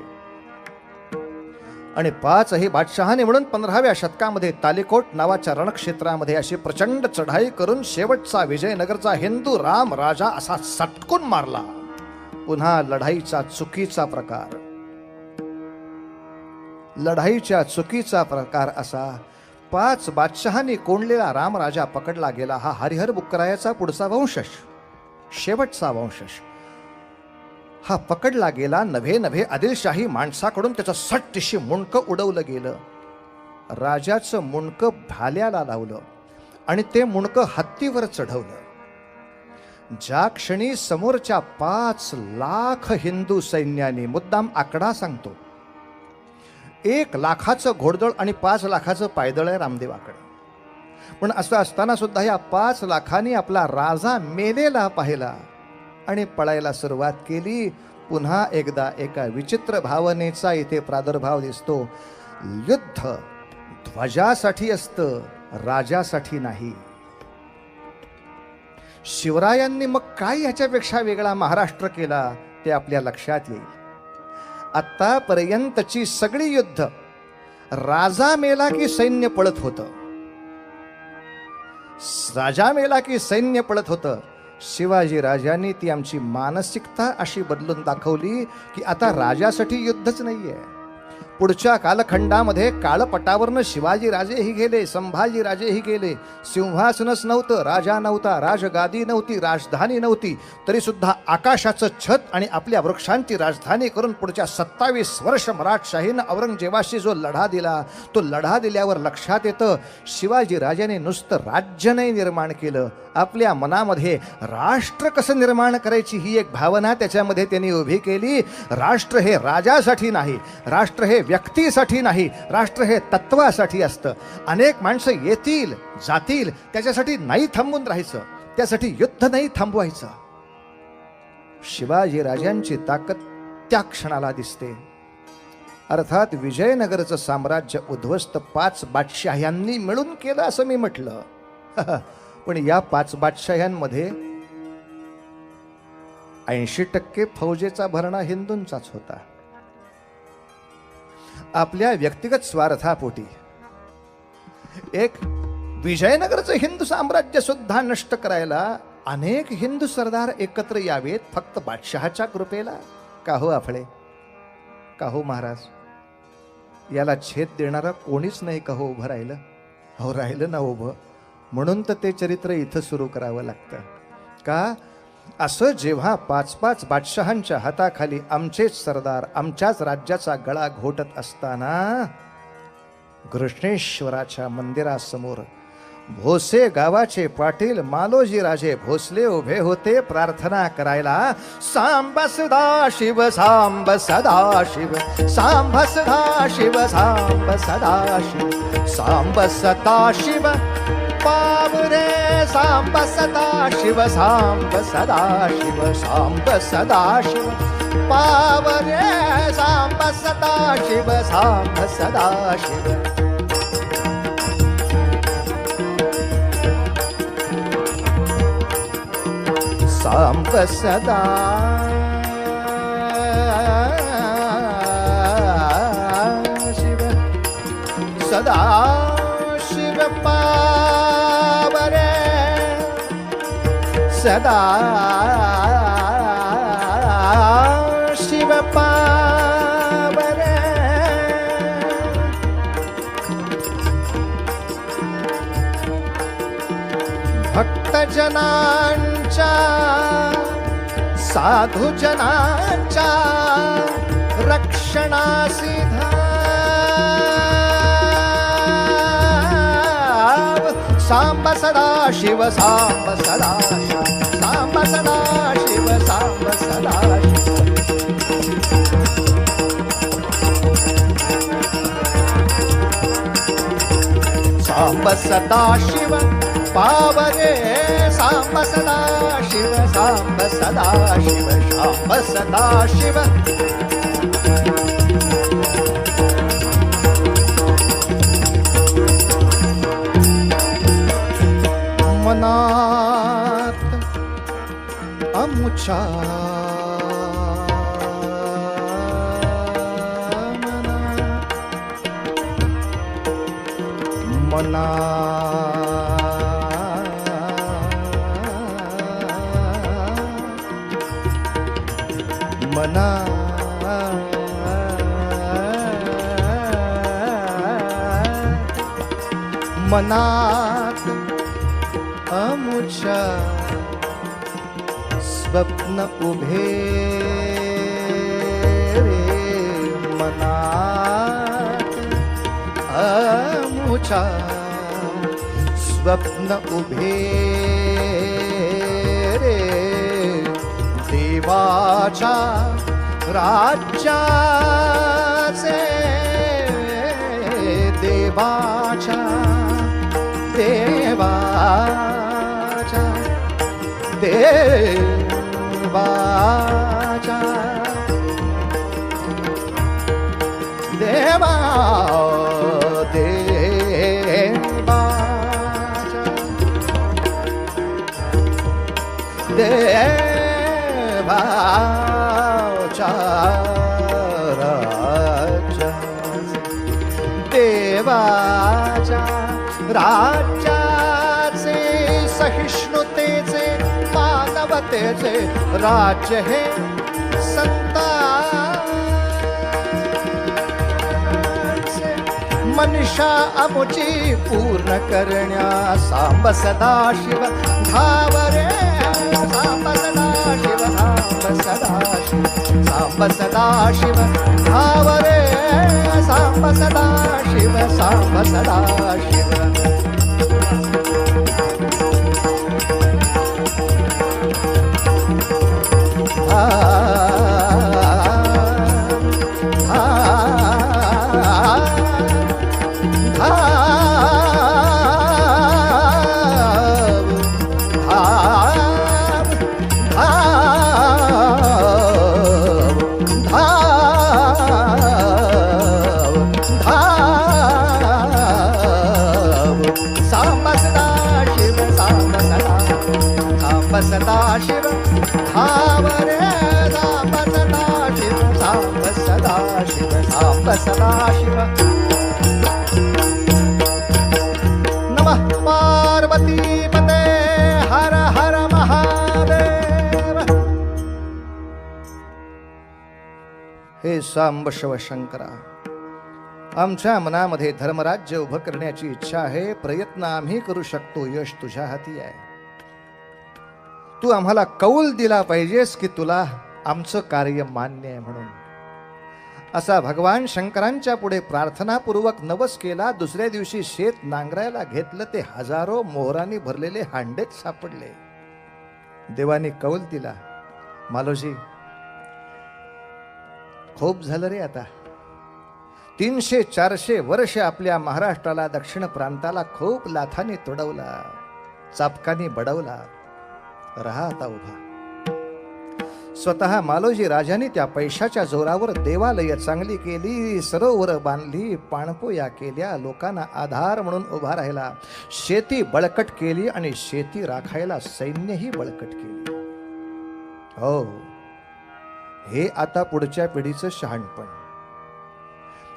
आणि 5ही बादशहाने म्हणून 15व्या शतकामध्ये तालिकोट नावाच्या रणक्षेत्रामध्ये अशी प्रचंड चढाई करून शेवटचा विजयनगरचा हिंदू राम राजा असा सटकून मारला. पुन्हा लढाईचा चुकीचा प्रकार, लढाईच्या चुकीचा प्रकार असा 5 बादशहांनी कोंडलेला राम राजा पकडला गेला. हा हरिहर बुक्करायाचा पुढचा वंशज, शेवटचा वंशज हा पकडला गेला. नभे आदिलशाही माणसाकडून त्याचं सट्टिशी मुंडकं उडवलं गेलं. राजाचं मुंडकं भाल्याला लावलं आणि ते मुंडकं हत्तीवर चढवलं. ज्या क्षणी समोरच्या 5 लाख हिंदू सैन्याने, मुद्दाम आकडा सांगतो, 1 लाखाचं घोडदळ आणि 5 लाखाचं पायदळ आहे रामदेवाकडे. पण असं असताना सुद्धा या 5 लाखांनी आपला राजा मेलेला पाहिला आणि पळायला सुरुवात केली. पुन्हा एकदा एका विचित्र भावनेचा इथे प्रादुर्भाव दिसतो. युद्ध ध्वजासाठी असतं, राजासाठी नाही. शिवरायांनी मग काय याच्यापेक्षा वेगळा महाराष्ट्र केला ते आपल्या लक्षात येईल. आतापर्यंतची सगळी युद्ध राजा मेला की सैन्य पळत होतं, राजा मेला की सैन्य पळत होतं. शिवाजी राजांनी ती आमची मानसिकता अशी बदलून दाखवली की आता राजासाठी युद्धच नाहीये. पुढच्या कालखंडामध्ये काळपटावरनं शिवाजी राजेही गेले, संभाजी राजेही गेले. सिंहासनच नव्हतं, राजा नव्हता, राजगादी नव्हती, राजधानी नव्हती, तरी सुद्धा आकाशाचं छत आणि आपल्या वृक्षांची राजधानी करून पुढच्या 27 वर्ष मराठशाहीनं औरंगजेबाशी जो लढा दिला, तो लढा दिल्यावर लक्षात येतं शिवाजी राजाने नुसतं राज्य नाही निर्माण केलं, आपल्या मनामध्ये राष्ट्र कसं निर्माण करायची ही एक भावना त्याच्यामध्ये त्यांनी उभी केली. राष्ट्र हे राजासाठी नाही, राष्ट्र हे व्यक्तीसाठी नाही, राष्ट्र हे तत्वासाठी असतं. अनेक माणसं येतील जातील, त्याच्यासाठी नाही थांबून राहायचं, त्यासाठी युद्ध नाही थांबवायचं. शिवाजी राजांची ताकद त्या क्षणाला दिसते. अर्थात विजयनगरचं साम्राज्य उद्ध्वस्त 5 बादशहांनी मिळून केलं असं मी म्हटलं. पण या 5 बादशहांमध्ये 80% फौजेचा भरणा हिंदूंचाच होता. आपल्या व्यक्तिगत स्वार्थापोटी एक विजयनगरचं हिंदू साम्राज्य सुद्धा नष्ट करायला अनेक हिंदू सरदार एकत्र यावेत फक्त बादशहाच्या कृपेला. का हो आफळे, का हो महाराज, याला छेद देणारा कोणीच नाही का हो उभं राहिलं? हो राहिलं ना उभं, म्हणून तर ते चरित्र इथं सुरू करावं लागतं. का असं जेव्हा 5-5 बादशहांच्या हाताखाली आमचेच सरदार आमच्याच राज्याचा गळा घोटत असताना घृष्णेश्वराच्या मंदिरासमोर भोसे गावाचे पाटील मालोजी राजे भोसले उभे होते प्रार्थना करायला. सांब सदा शिव, सांब सदा शिव, सांब सदा शिव, सांब सदा शिव, सांब सदा शिव पावरे, सांब सदा शिव, सांब सदा शिव, सांब सदा शिव पावरे, सांब सदा शिव, सांब सदा शिव. सांब सदा शिव, सदा शिव पावरे, सदा शिव पावरे. भक्तजनांच्या साधुजनांच्या रक्षणासी धाव, सांब सदा शिव सांब सदा शिव सांब सदा शिव सांब सदा सांब सदा शिव पावरे सांब सदा शिव सांब सदा शिव सांब सदा शिव मनात अमुचा मना मना मनात अमुच्या स्वप्न उभे रे मनात अमुच्या स्वप्न उभे रे देवाच्या राज्याचे देवाच्या देवाच्या देवाच्या देवा देवाच्या देवाच्या राज्याचे सहिष्णुतेचे मानवतेचे राज्य हे संतांचे मनीषा अमुची पूर्ण करण्या सांब सदा शिव धावरे सांब सदा शिव सांब सदा शिव सांब सदा शिव धावरे सांब सदा शिव सांब सदा शिव सदा शिव धावरे सांब सदा शिव सांब सदा शिव सांब सदा शिव नमः पार्वती पते हर हर महादेव हे सांब शिव शंकरा आमच्या मनामध्ये धर्मराज्य उभं करण्याची इच्छा आहे प्रयत्न आम्ही करू शकतो यश तुझ्या हाती आहे तू आम्हाला कौल दिला पाहिजेस की तुला आमचं कार्य मान्य आहे म्हणून असा भगवान शंकरांच्या पुढे प्रार्थनापूर्वक नवस केला दुसऱ्या दिवशी शेत नांगरायला घेतलं ते हजारो मोहरांनी भरलेले हांडेच सापडले देवाने कौल दिला मालोजी खूप झालं रे आता 300-400 वर्ष आपल्या महाराष्ट्राला दक्षिण प्रांताला खूप लाथाने तुडवला चापकानी बडवला रहा आता उभा स्वतः मालोजी राजाने त्या पैशाच्या जोरावर देवालय चांगली केली सरोवर बांधली पाणपोया केल्या लोकांना आधार म्हणून उभा राहिला शेती बळकट केली आणि शेती राखायला सैन्यही बळकट केली हो हे आता पुढच्या पिढीचं शहाणपण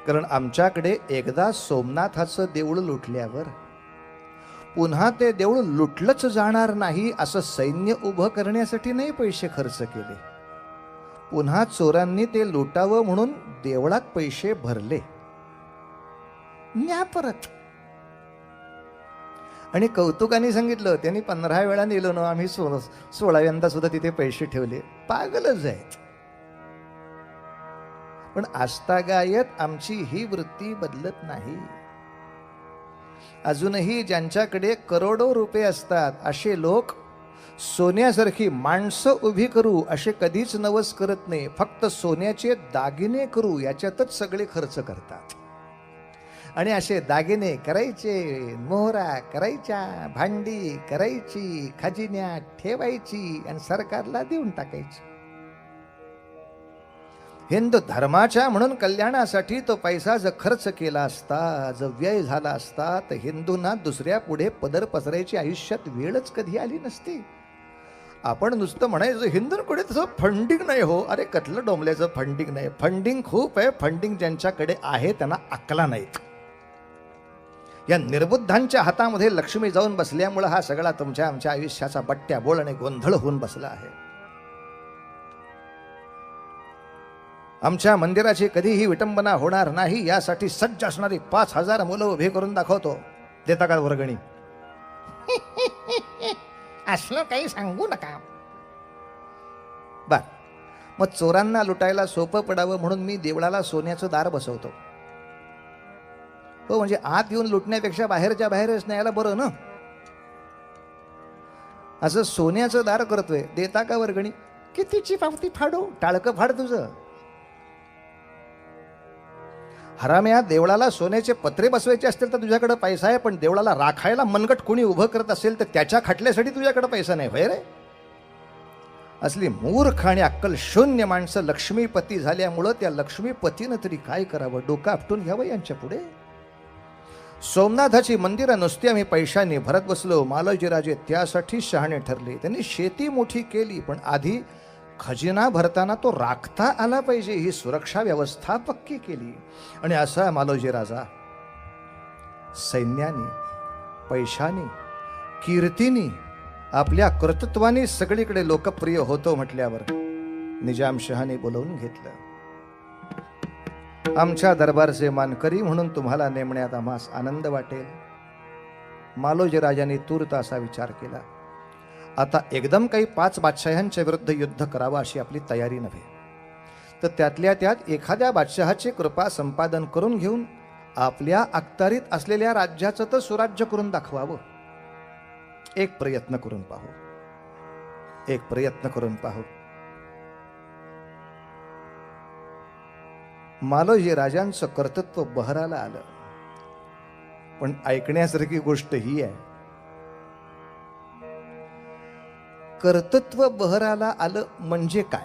कारण आमच्याकडे एकदा सोमनाथाचं देऊळ लुटल्यावर पुन्हा ते देऊळ लुटलंच जाणार नाही असं सैन्य उभं करण्यासाठी नाही पैसे खर्च केले पुन्हा चोरांनी ते लुटावं म्हणून देवळात पैसे भरले न्या परत आणि कौतुकाने सांगितलं त्यांनी 15 वेळा नेलो ना आम्ही 16व्यांदा सुद्धा तिथे पैसे ठेवले पागलच आहेत पण आस्थागायत आमची ही वृत्ती बदलत नाही अजूनही ज्यांच्याकडे करोडो रुपये असतात असे लोक सोन्यासारखी माणसं उभी करू असे कधीच नवस करत नाही. फक्त सोन्याचे दागिने करू याच्यातच सगळे खर्च करतात. आणि असे दागिने करायचे, मोहरा करायच्या, भांडी करायची, खजिन्यात ठेवायची आणि सरकारला देऊन टाकायची. हिंदू धर्माच्या म्हणून कल्याणासाठी तो पैसा जर खर्च केला असता, जर व्यय झाला असता, तर हिंदूंना दुसऱ्या पुढे पदर पसरायची आयुष्यात वेळच कधी आली नसती. आपण नुसतं म्हणायचं हिंदूंकडे तसं फंडिंग नाही हो. अरे कटलं डोंबल्याचं फंडिंग नाही. फंडिंग खूप आहे. फंडिंग ज्यांच्याकडे आहे त्यांना अक्कला नाहीत. या निर्बुद्धांच्या हातामध्ये लक्ष्मी जाऊन बसल्यामुळे हा सगळा तुमच्या आमच्या आयुष्याचा बट्ट्या बोळ आणि गोंधळ होऊन बसला आहे. आमच्या मंदिराची कधीही विटंबना होणार नाही यासाठी सज्ज असणारी 5,000 मुलं उभी करून दाखवतो. देता का वर्गणी? असलं काही सांगू नका. बर, मग चोरांना लुटायला सोपं पडावं म्हणून मी देवळाला सोन्याचं दार बसवतो. हो, म्हणजे आत येऊन लुटण्यापेक्षा बाहेरच्या बाहेरच न्यायला बरं ना. असं सोन्याचं दार करतोय. देता का वर्गणी? कितीची पावती फाडू? टाळकं फाड तुझं. हराम्या, देवळाला सोन्याचे पत्रे बसवायचे असतील तर तुझ्याकडे पैसा आहे, पण देवळाला राखायला मनगट कोणी उभं करत असेल तर त्याच्या खटल्यासाठी तुझ्याकडे पैसा नाही होय रे. असली मूर्ख आणि अक्कल शून्य माणसं लक्ष्मीपती झाल्यामुळं त्या लक्ष्मीपतीनं तरी काय करावं? डोकं आपटून घ्यावं यांच्या पुढे. सोमनाथाची मंदिरं नुसती आम्ही पैशाने भरत बसलो. मालोजीराजे त्यासाठी शहाणे ठरले. त्यांनी शेती मोठी केली, पण आधी खजिना भरताना तो राखता आला पाहिजे ही सुरक्षा व्यवस्था पक्की केली. आणि असा मालोजी राजा सैन्याने, पैशाने, कीर्तीने, आपल्या कर्तृत्वाने सगळीकडे लोकप्रिय होतो म्हटल्यावर निजामशहाने बोलवून घेतलं. आमच्या दरबारचे मानकरी म्हणून तुम्हाला नेमण्यात आम्हास आनंद वाटेल. मालोजी राजाने तूर्त असा विचार केला. आता एकदम काही 5 बादशाहांच्या विरुद्ध युद्ध करावं अशी आपली तयारी नव्हे, तर त्यातल्या त्यात एखाद्या बादशहाची कृपा संपादन करून घेऊन आपल्या अखत्यारीत असलेल्या राज्याचं तर सुराज्य करून दाखवावं. एक प्रयत्न करून पाहू, एक प्रयत्न करून पाहू. मालोजी राजांचं कर्तृत्व बहराला आलं. पण ऐकण्यासारखी गोष्ट ही आहे, कर्तृत्व बहराला आलं म्हणजे काय?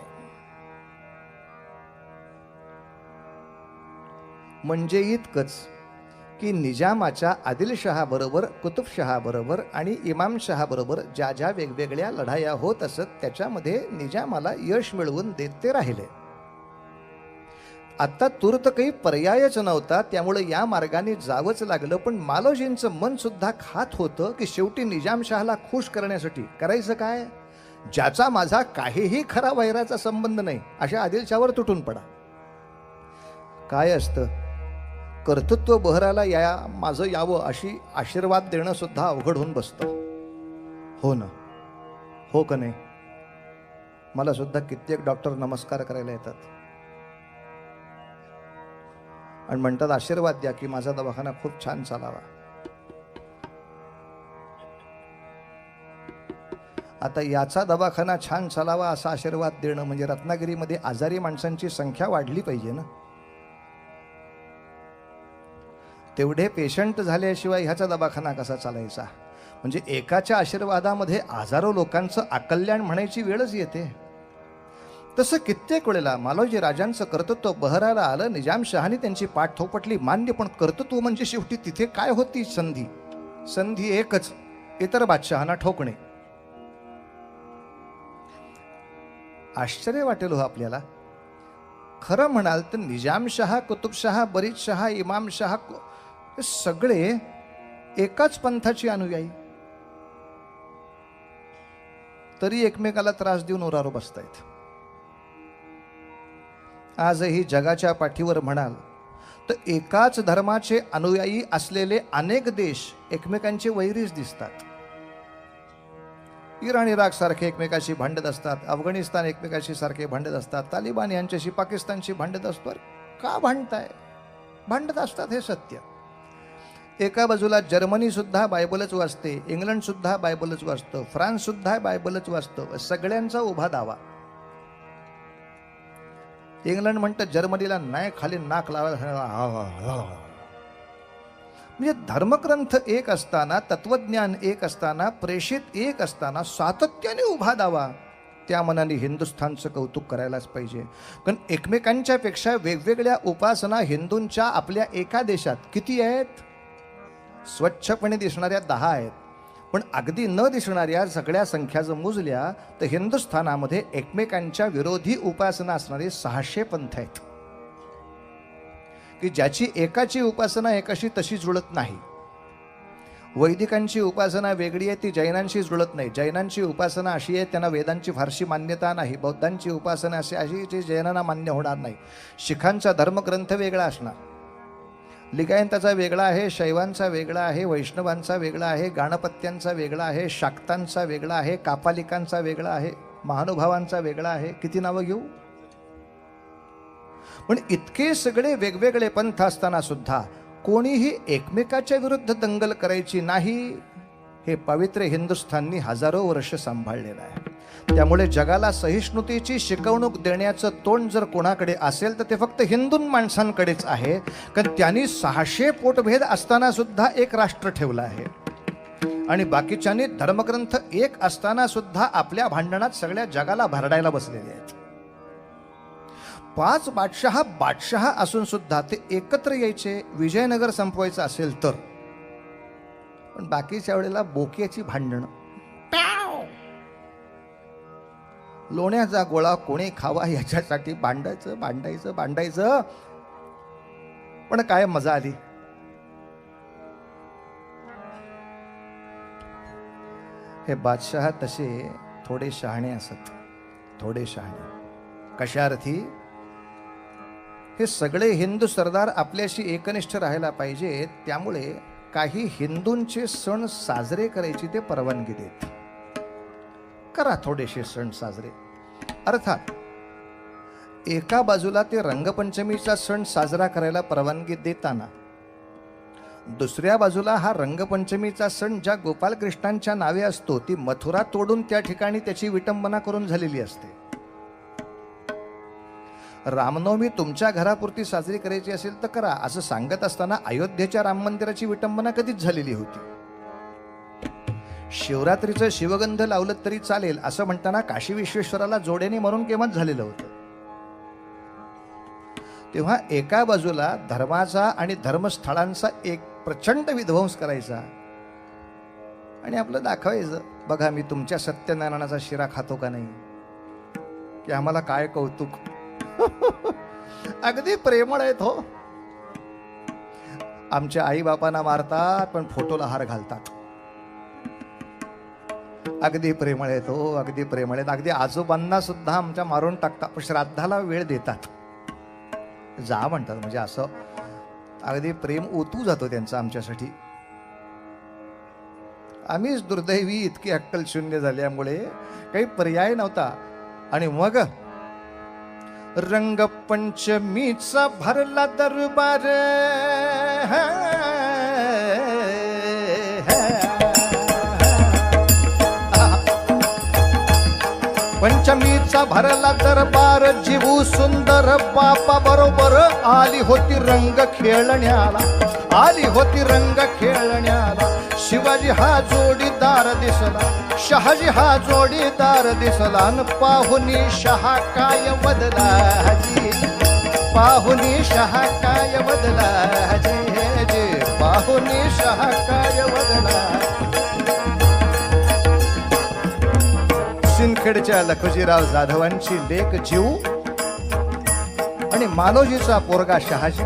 म्हणजे इतकंच की निजामाच्या आदिलशहा बरोबर, कुतुबशहा बरोबर आणि इमामशहा बरोबर ज्या ज्या वेगवेगळ्या लढाया होत असत त्याच्यामध्ये निजामाला यश मिळवून देत ते राहिले. आता तूर्त काही पर्यायच नव्हता, त्यामुळे या मार्गाने जावंच लागलं. पण मालोजींचं मन सुद्धा खात होतं की शेवटी निजामशहाला खुश करण्यासाठी करायचं काय? ज्याचा माझा काहीही खरा वैराचा संबंध नाही अशा आदिलशावर तुटून पडा. काय असतं, कर्तृत्व बहराला या माझं यावं अशी आशीर्वाद देणं सुद्धा अवघड होऊन बसतं. हो ना, हो का नाही? मला सुद्धा कित्येक डॉक्टर नमस्कार करायला येतात आणि म्हणतात आशीर्वाद द्या की माझा दवाखाना खूप छान चालावा. आता याचा दवाखाना छान चालावा असा आशीर्वाद देणं म्हणजे रत्नागिरीमध्ये आजारी माणसांची संख्या वाढली पाहिजे ना. तेवढे पेशंट झाल्याशिवाय ह्याचा दवाखाना कसा चालायचा? म्हणजे एकाच्या आशीर्वादामध्ये हजारो लोकांचं अकल्याण म्हणायची वेळच येते. तसं कित्येक वेळेला मालोजी राजांचं कर्तृत्व बहराला आलं. निजामशहाने त्यांची पाठ थोपटली, मान्य. पण कर्तृत्व म्हणजे शेवटी तिथे काय होती? संधी. संधी एकच, इतर बादशहांना ठोकणे. आश्चर्य वाटेल हो आपल्याला. खरं म्हणाल तर निजामशहा, कुतुबशहा, बरीदशहा, इमामशहा हे सगळे एकाच पंथाची अनुयायी, तरी एकमेकाला त्रास देऊन उरारो बसतायत. आजही जगाच्या पाठीवर म्हणाल तर एकाच धर्माचे अनुयायी असलेले अनेक देश एकमेकांचे वैरीच दिसतात. इराण, इराक सारखे एकमेकाशी भांडत असतात. अफगाणिस्तान एकमेकाशी सारखे भांडत असतात. तालिबान यांच्याशी पाकिस्तानशी भांडत असतो. का भांडताय? भांडत असतात, हे सत्य. एका बाजूला जर्मनी सुद्धा बायबलच वाचते, इंग्लंड सुद्धा बायबलच वाचतं, फ्रान्स सुद्धा बायबलच वाचतं. सगळ्यांचा उभा दावा. इंग्लंड म्हणतं जर्मनीला नाही खाली नाक लावायला. म्हणजे धर्मग्रंथ एक असताना, तत्वज्ञान एक असताना, प्रेषित एक असताना सातत्याने उभा दावा. त्या मनाने हिंदुस्थानचं कौतुक करायलाच पाहिजे. कारण एकमेकांच्या पेक्षा वेगवेगळ्या उपासना हिंदूंच्या आपल्या एका देशात किती आहेत? स्वच्छपणे दिसणाऱ्या 10 आहेत, पण अगदी न दिसणाऱ्या सगळ्या संख्या जर मोजल्या तर हिंदुस्थानामध्ये एकमेकांच्या विरोधी उपासना असणारे 600 पंथ आहेत, की ज्याची एकाची उपासना एकाशी तशी जुळत नाही. वैदिकांची उपासना वेगळी आहे, ती जैनांशी जुळत नाही. जैनांची उपासना अशी आहे, त्यांना वेदांची फारशी मान्यता नाही. बौद्धांची उपासना अशी जी जैनांना मान्य होणार नाही. शिखांचा धर्मग्रंथ वेगळा असणार, लिगायंताचा वेगळा आहे, शैवांचा वेगळा आहे, वैष्णवांचा वेगळा आहे, गाणपत्यांचा वेगळा आहे, शाक्तांचा वेगळा आहे, कापालिकांचा वेगळा आहे, महानुभावांचा वेगळा आहे. किती नावं घेऊ? पण इतके सगळे वेगवेगळे पंथ असताना सुद्धा कोणीही एकमेकाच्या विरुद्ध दंगल करायची नाही. हे पवित्र हिंदुस्थाननी हजारो वर्ष सांभाळलेलं आहे. त्यामुळे जगाला सहिष्णुतेची शिकवणूक देण्याचं तोंड जर कोणाकडे असेल तर ते फक्त हिंदू माणसांकडेच आहे. कारण त्यांनी 600 पोटभेद असताना सुद्धा एक राष्ट्र ठेवलं आहे, आणि बाकीच्यांनी धर्मग्रंथ एक असताना सुद्धा आपल्या भांडणात सगळ्या जगाला भरडायला बसलेले आहेत. 5 बादशहा असून सुद्धा ते एकत्र यायचे विजयनगर संपवायचं असेल तर. पण बाकीच्या वेळेला बोक्याची भांडणं, लोण्याचा गोळा कोणी खावा याच्यासाठी भांडायचं. पण काय मजा आली. हे बादशाह तसे थोडे शहाणे असत, थोडे शहाणे. कशा अर्थी? हे सगळे हिंदू सरदार आपल्याशी एकनिष्ठ राहायला पाहिजेत, त्यामुळे काही हिंदूंचे सण साजरे करायची ते परवानगी देत. करा थोडेसे सण साजरे. अर्थात एका बाजूला ते रंगपंचमीचा सण साजरा करायला परवानगी देताना, दुसऱ्या बाजूला हा रंगपंचमीचा सण ज्या गोपालकृष्णांच्या नावे असतो ती मथुरा तोडून त्या ठिकाणी त्याची विटंबना करून झालेली असते. रामनवमी तुमच्या घरापुरती साजरी करायची असेल तर करा असं सांगत असताना अयोध्येच्या राम मंदिराची विटंबना कधीच झालेली होती. शिवरात्रीचं शिवगंध लावलं तरी चालेल असं म्हणताना काशी विश्वेश्वराला जोड्याने मरून केव्हाच झालेलं होतं. तेव्हा एका बाजूला धर्माचा आणि धर्मस्थळांचा एक प्रचंड विध्वंस करायचा आणि आपलं दाखवायचं, बघा मी तुमच्या सत्यनारायणाचा शिरा खातो का नाही, की आम्हाला काय कौतुक. अगदी प्रेमळ आहेत हो. आमच्या आई बापांना मारतात पण फोटोला हार घालतात. अगदी प्रेमळ आहेत हो, अगदी प्रेमळ आहेत. अगदी आजोबांना सुद्धा आमच्या मारून टाकतात पण श्राद्धाला वेळ देतात, जा म्हणतात. म्हणजे असं अगदी प्रेम ओतू जातो त्यांचं आमच्यासाठी. आम्हीच दुर्दैवी इतकी अक्कल शून्य झाल्यामुळे काही पर्याय नव्हता. आणि मग रंगपंचमीचा भरला दरबार, पंचमीचा भरला दरबार, जीवू सुंदर बापा बरोबर आली होती रंग खेळण्याला, आली होती रंग खेळण्याला. शिवाजी हा जोडीदार दिसला, शहाजी हा जोडीदार दिसला, न पाहुनी शहा काय बदला जी, पाहुनी शहा काय बदला जे जे, पाहुनी शहा काय बदला. सिंदखेडच्या लखोजीराव जाधवांची लेक जीव आणि मालोजीचा पोरगा शहाजी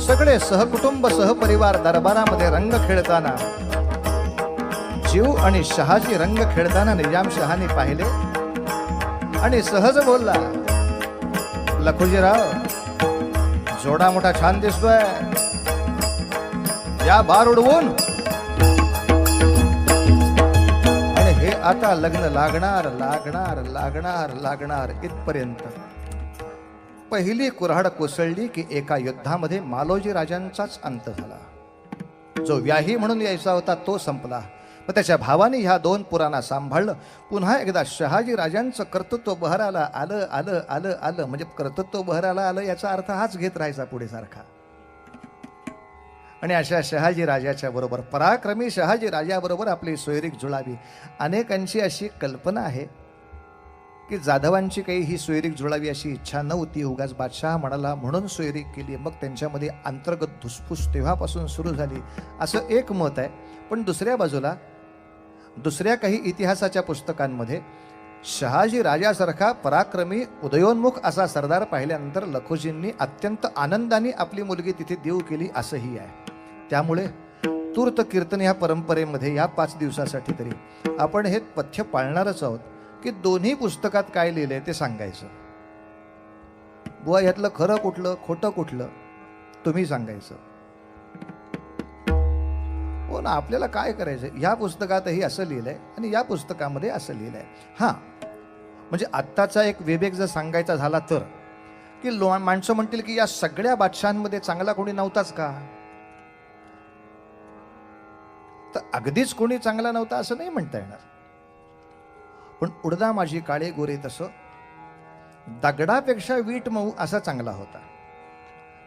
सगळे सहकुटुंब सहपरिवार दरबारामध्ये रंग खेळताना, जीव आणि शहाजी रंग खेळताना निजामशहाने पाहिले आणि सहज बोलला, लखोजीराव जोडा मोठा छान दिसतोय, या बार उडवून. आणि हे आता लग्न लागणार लागणार लागणार लागणार इथपर्यंत पहिली कुऱ्हाड कोसळली की एका युद्धामध्ये मालोजी राजांचाच अंत झाला. जो व्याही म्हणून यायचा होता तो संपला. मग त्याच्या भावाने ह्या 2 पुराणा सांभाळलं. पुन्हा एकदा शहाजी राजांचं कर्तृत्व बहराला आलं आलं आलं आलं. म्हणजे कर्तृत्व बहराला आलं याचा अर्थ हाच घेत राहायचा पुढे सारखा. आणि अशा शहाजी राजाच्या बरोबर, पराक्रमी शहाजी राजाबरोबर आपली सोयरीक जुळावी. अनेकांची अशी कल्पना आहे की जाधवांची काही ही सोयरीक जुळावी अशी इच्छा नव्हती, उगाच बादशाह म्हणाला म्हणून सोयरीक केली. मग त्यांच्यामध्ये अंतर्गत धुसफूस तेव्हापासून सुरू झाली, असं एक मत आहे. पण दुसऱ्या बाजूला दुसऱ्या काही इतिहासाच्या पुस्तकांमध्ये शहाजी राजासारखा पराक्रमी उदयोन्मुख असा सरदार पाहिल्यानंतर लखोजींनी अत्यंत आनंदाने आपली मुलगी तिथे देऊ केली असंही आहे. त्यामुळे तूर्त कीर्तन ह्या परंपरेमध्ये या 5 दिवसासाठी तरी आपण हे पथ्य पाळणारच आहोत की दोन्ही पुस्तकात काय लिहिलंय ते सांगायचं. बुवा यातलं खरं कुठलं खोटं कुठलं तुम्ही सांगायचं. हो ना, आपल्याला काय करायचं. या पुस्तकातही असं लिहिलंय आणि या पुस्तकामध्ये असं लिहिलंय. हां, म्हणजे आत्ताचा एक विवेक जर सांगायचा झाला तर की माणसं म्हणतील की या सगळ्या बादशाहांमध्ये चांगला कोणी नव्हताच का. तर अगदीच कोणी चांगला नव्हता असं नाही म्हणता येणार. पण उडदा माझी काळे गोरे तसं दगडापेक्षा वीट मऊ असा चांगला होता.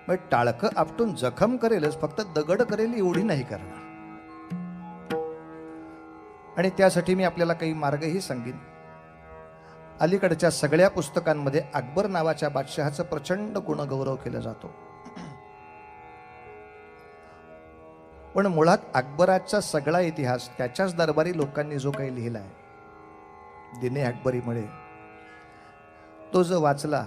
मग टाळकं आपटून जखम करेलच, फक्त दगड करेल एवढी नाही करणार. आणि त्यासाठी मी आपल्याला काही मार्गही सांगेन. अलीकडच्या सगळ्या पुस्तकांमध्ये अकबर नावाच्या बादशहाचं प्रचंड गुणगौरव केला जातो. पण मुळात अकबराचा सगळा इतिहास त्याच्याच दरबारी लोकांनी जो काही लिहिला आहे दिने अकबरीमुळे, तो जो वाचला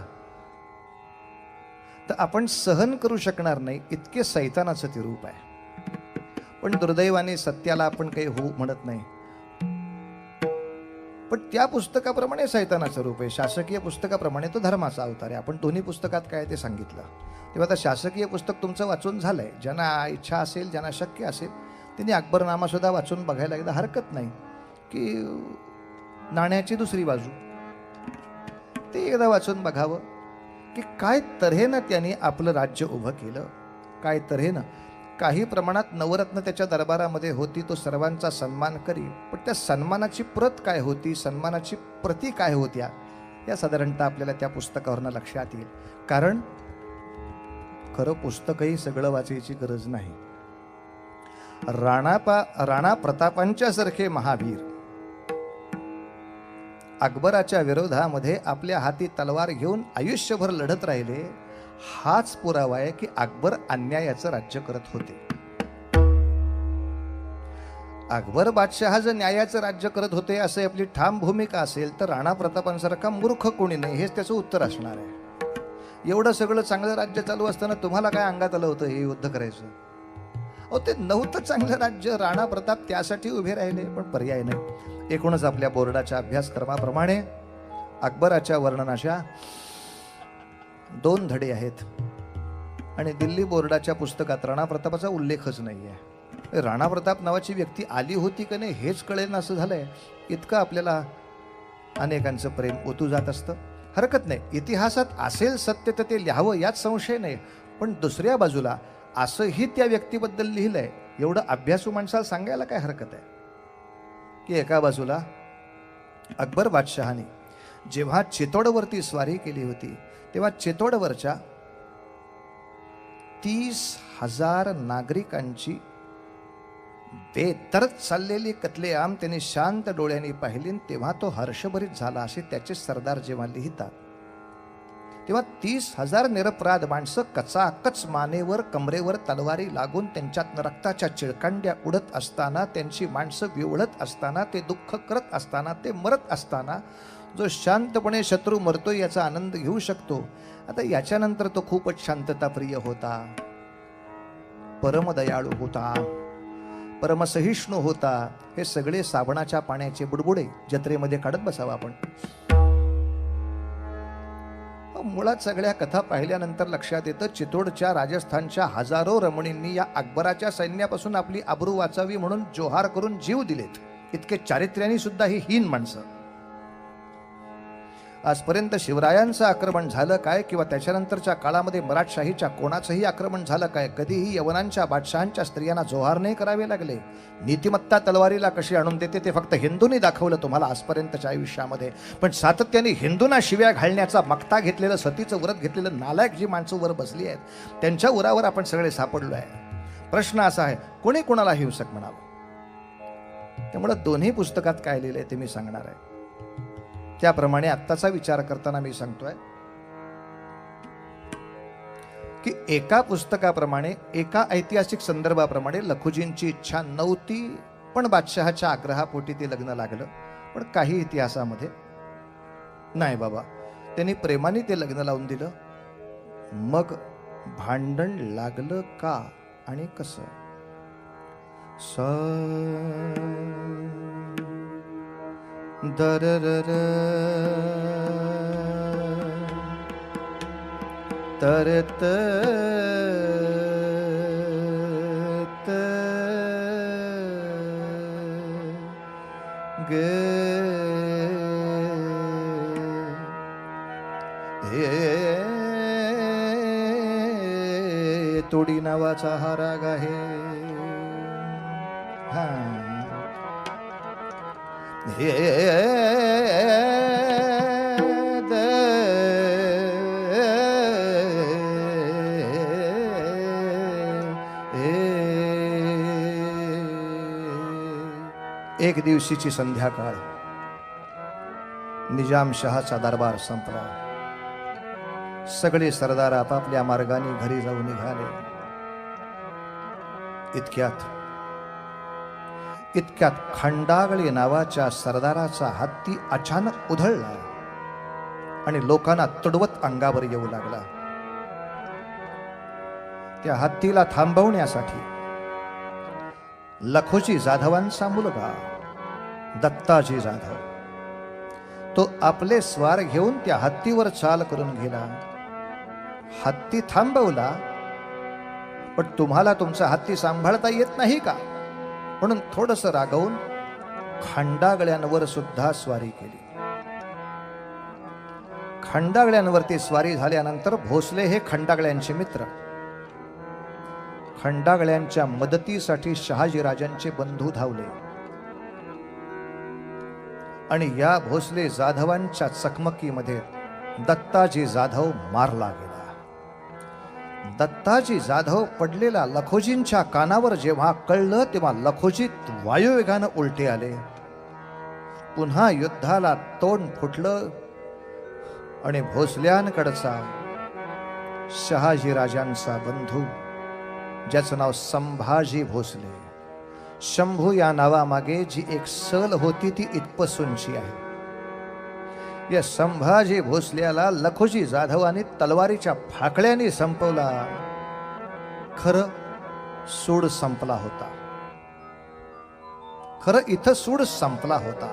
तर आपण सहन करू शकणार नाही इतके सैतानाचं ते रूप आहे. पण दुर्दैवाने सत्याला आपण काही हो म्हणत नाही. पण त्या पुस्तकाप्रमाणे सैतानाचं रूप आहे, शासकीय पुस्तकाप्रमाणे तो धर्माचा अवतार आहे. आपण दोन्ही पुस्तकात काय ते सांगितलं. तेव्हा आता शासकीय पुस्तक तुमचं वाचून झालंय. ज्यांना इच्छा असेल, ज्यांना शक्य असेल त्यांनी अकबरनामा सुद्धा वाचून बघायला एकदा हरकत नाही. की नाण्याची दुसरी बाजू ते एकदा वाचून बघावं की काय तऱ्हेनं त्यांनी आपलं राज्य उभं केलं, काय तऱ्हेनं. काही प्रमाणात नवरत्न त्याच्या दरबारामध्ये होती, तो सर्वांचा सन्मान करी. पण त्या सन्मानाची प्रत काय होती, सन्मानाची प्रती काय होत्या, या साधारणतः आपल्याला त्या पुस्तकावरनं लक्षात येईल. कारण खरं पुस्तकही सगळं वाचायची गरज नाही. राणा प्रतापांच्या सारखे महावीर अकबराच्या विरोधामध्ये आपल्या हाती तलवार घेऊन आयुष्यभर लढत राहिले. हाच पुरावा आहे की अकबर अन्यायाचं राज्य करत होते. अकबर बादशहा जर न्यायाचं राज्य करत होते असं आपली ठाम भूमिका असेल तर राणा प्रतापांसारखा मूर्ख कोणी नाही, हेच त्याचं उत्तर असणार आहे. एवढं सगळं चांगलं राज्य चालू असताना तुम्हाला काय अंगात आलं होतं हे युद्ध करायचं. अहो, ते नव्हतं चांगलं राज्य. राणा प्रताप त्यासाठी उभे राहिले, पण पर्याय नाही. एकूणच आपल्या बोर्डाच्या अभ्यासक्रमाप्रमाणे अकबराच्या वर्णनाच्या 2 धडे आहेत आणि दिल्ली बोर्डाच्या पुस्तकात राणा प्रतापाचा उल्लेखच नाही आहे. राणा प्रताप नावाची व्यक्ती आली होती का नाही हेच कळेल असं झालंय. इतकं आपल्याला अनेकांचं प्रेम ओतू जात असतं. हरकत नाही, इतिहासात असेल सत्य तर ते लिहावं यात संशय नाही. पण दुसऱ्या बाजूला असंही त्या व्यक्तीबद्दल लिहिलंय एवढं अभ्यासू माणसाला सांगायला काय हरकत आहे की एका बाजूला अकबर बादशहाने जेव्हा चितोडवरती स्वारी केली होती तेव्हा चितोडवरच्या 30,000 नागरिकांची बेदर्द चाललेली कत्लेआम त्याने शांत डोळ्यांनी पाहिली. तेव्हा तो हर्षभरीत झाला असे त्याचे सरदार जेव्हा लिहितात तेव्हा 30,000 निरपराध माणसं कचाकच मानेवर कमरेवर तलवारी लागून त्यांच्यात रक्ताच्या चिळकांड्या उडत असताना, त्यांची माणसं विवळत असताना, ते दुःख करत असताना, ते मरत असताना जो शांतपणे शत्रू मरतोय याचा आनंद घेऊ शकतो. आता याच्यानंतर तो खूपच शांतताप्रिय होता, परमदयाळू होता, परमसहिष्णू होता. हे सगळे साबणाच्या पाण्याचे बुडबुडे जत्रेमध्ये काढत बसावं आपण. मुळात सगळ्या कथा पाहिल्यानंतर लक्षात येतं चितोडच्या राजस्थानच्या हजारो रमणींनी या अकबराच्या सैन्यापासून आपली आबरू वाचावी म्हणून जोहार करून जीव दिलेत. इतके चारित्र्याने सुद्धा ही हीन माणसं. आजपर्यंत शिवरायांचं आक्रमण झालं काय किंवा त्याच्यानंतरच्या काळामध्ये मराठशाहीच्या कोणाचंही आक्रमण झालं काय? कधीही यवनांच्या बादशहांच्या स्त्रियांना जोहार नाही करावे लागले. नीतिमत्ता तलवारीला कशी आणून देते ते फक्त हिंदूंनी दाखवलं तुम्हाला आजपर्यंतच्या आयुष्यामध्ये. पण सातत्याने हिंदूंना शिव्या घालण्याचा मक्ता घेतलेलं, सतीचं व्रत घेतलेलं नालायक जी माणसं वर बसली आहेत त्यांच्या उरावर आपण सगळे सापडलो आहे. प्रश्न असा आहे, कोणी कोणाला हिंसक म्हणावं? त्यामुळे दोन्ही पुस्तकात काय लिहिलंय ते मी सांगणार आहे. त्याप्रमाणे आत्ताचा विचार करताना मी सांगतोय की एका पुस्तकाप्रमाणे, एका ऐतिहासिक संदर्भाप्रमाणे लखुजींची इच्छा नव्हती, पण बादशहाच्या आग्रहापोटी ते लग्न लागलं. पण काही इतिहासामध्ये नाही बाबा, त्यांनी प्रेमाने ते लग्न लावून दिलं. मग भांडण लागलं का आणि कसं? दररर तरत गे तोडी नावाचा हा राग आहे. हा एक दिवशीची संध्याकाळ, निजामशहाचा दरबार संपला. सगळे सरदार आपापल्या मार्गाने घरी जाऊन निघाले. इतक्यात खंडागळे नावाच्या सरदाराचा हत्ती अचानक उधळला आणि लोकांना तुडवत अंगावर येऊ लागला. त्या हत्तीला थांबवण्यासाठी लखोजी जाधवांचा मुलगा दत्ताजी जाधव तो आपले स्वार घेऊन त्या हत्तीवर चाल करून गेला. हत्ती थांबवला, पण तुम्हाला तुमचा हत्ती सांभाळता येत नाही का म्हणून थोडंसं रागवून खंडागळ्यांवर सुद्धा स्वारी केली. खंडागळ्यांवरती स्वारी झाल्यानंतर भोसले हे खंडागळ्यांचे मित्र, खंडागळ्यांच्या मदतीसाठी शहाजीराजांचे बंधू धावले आणि या भोसले जाधवांच्या चकमकीमध्ये दत्ताजी जाधव मारला गेला. दत्ताजी जाधव पडलेला लखोजींच्या कानावर जेव्हा कळलं तेव्हा लखोजी वायुवेगानं उलटे आले. पुन्हा युद्धाला तोंड फुटलं आणि भोसल्यांकडचा शहाजीराजांचा बंधू, ज्याचं नाव संभाजी भोसले, शंभू या नावामागे जी एक सल होती ती इतपसूनची आहे. या संभाजी भोसल्याला लखोजी जाधवांनी तलवारीच्या फाकड्याने संपवला. खरं सूड संपला होता. खरं इथं सूड संपला होता.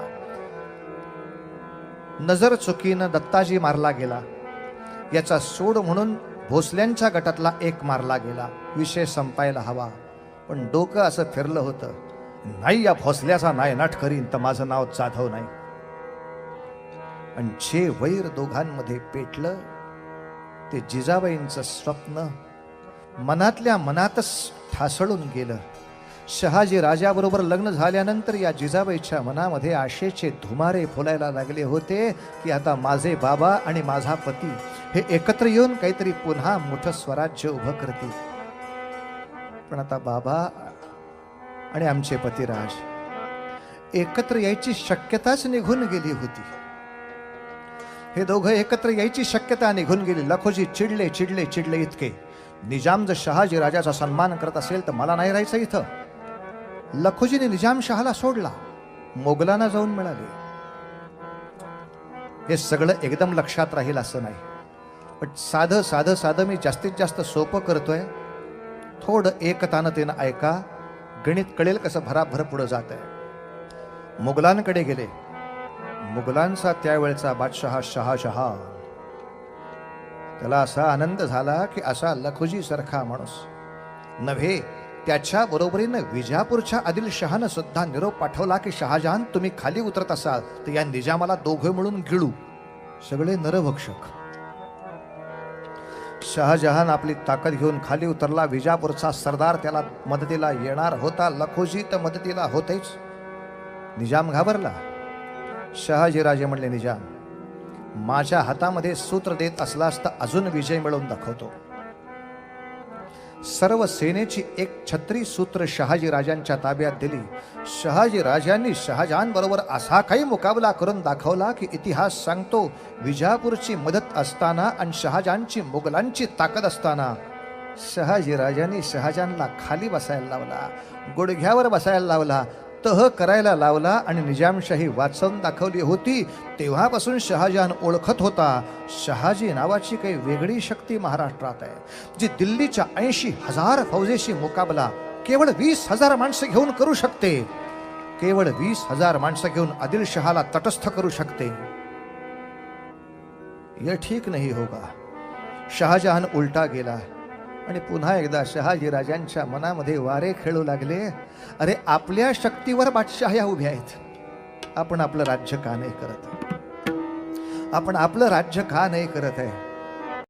नजर चुकीनं दत्ताजी मारला गेला. याचा सूड म्हणून भोसल्यांच्या गटातला एक मारला गेला. विषय संपायला हवा, पण डोकं असं फिरलं होतं, नाही या भोसल्याचा नायनाट करीन तर माझं नाव जाधव नाही. आणि जे वैर दोघांमध्ये पेटलं ते जिजाबाईंचं स्वप्न मनातल्या मनातच ठासळून गेलं. शहाजी राजाबरोबर लग्न झाल्यानंतर या जिजाबाईच्या मनामध्ये आशेचे धुमारे फुलायला लागले होते की आता माझे बाबा आणि माझा पती हे एकत्र येऊन काहीतरी पुन्हा मोठं स्वराज्य उभं करतील. पण आता बाबा आणि आमचे पतिराज एकत्र यायची शक्यताच निघून गेली होती. हे दोघं एकत्र यायची शक्यता निघून गेली. लखोजी चिडले चिडले चिडले इतके, निजाम जर शहाजी राजाचा सन्मान करत असेल तर मला नाही राहायचं इथं. लखोजीने निजाम शहाला सोडला, मोगलांना जाऊन मिळाले. हे सगळं एकदम लक्षात राहील असं नाही, पण साधं साधं साधं मी जास्तीत जास्त सोपं करतोय. थोडं एकतानतेनं ऐका, गणित कळेल कसं भराभर पुढं जात आहे. मुघलांकडे गेले. मुघलांचा त्यावेळचा बादशहा शहाजहान, त्याला असा आनंद झाला की असा लखोजी सारखा माणूस नव्हे, त्याच्या बरोबरीनं विजापूरच्या आदिलशहानं सुद्धा निरोप पाठवला की शहाजहान तुम्ही खाली उतरत असाल तर या निजामाला दोघं मिळून गिळू. सगळे नरभक्षक. शहाजहान आपली ताकद घेऊन खाली उतरला. विजापूरचा सरदार त्याला मदतीला येणार होता. लखोजी तर मदतीला होतेच. निजाम घाबरला. शहाजीराजे म्हणले, निजाम, माझ्या हातामध्ये सूत्र देत असलास तर अजून विजय मिळवून दाखवतो. सर्व सेनेची एक छत्री सूत्र शहाजीराजांच्या ताब्यात दिली. शहाजीराजांनी शहाजहान बरोबर असा काही मुकाबला करून दाखवला की इतिहास सांगतो, विजापूरची मदत असताना आणि शहाजहानची मुघलांची ताकद असताना शहाजीराजांनी शहाजहानला खाली बसायला लावला, गुडघ्यावर बसायला लावला, तह करायला लावला आणि निजामशाही वाचवून दाखवली होती. तेव्हापासून शहाजहान ओळखत होता, शहाजी नावाची काही वेगळी शक्ती महाराष्ट्रात आहे, जी दिल्लीच्या 80,000 फौजेशी मुकाबला केवळ 20,000 माणसं घेऊन करू शकते. केवळ 20,000 माणसं घेऊन आदिलशहाला तटस्थ करू शकते. यह ठीक नहीं होगा. शहाजहान उलटा गेला आणि पुन्हा एकदा शहाजीराजांच्या मनामध्ये वारे खेळू लागले. अरे, आपल्या शक्तीवर बादशाह्या उभ्या आहेत, आपण आपलं राज्य का नाही करत? आपण आपलं राज्य का नाही करत आहे?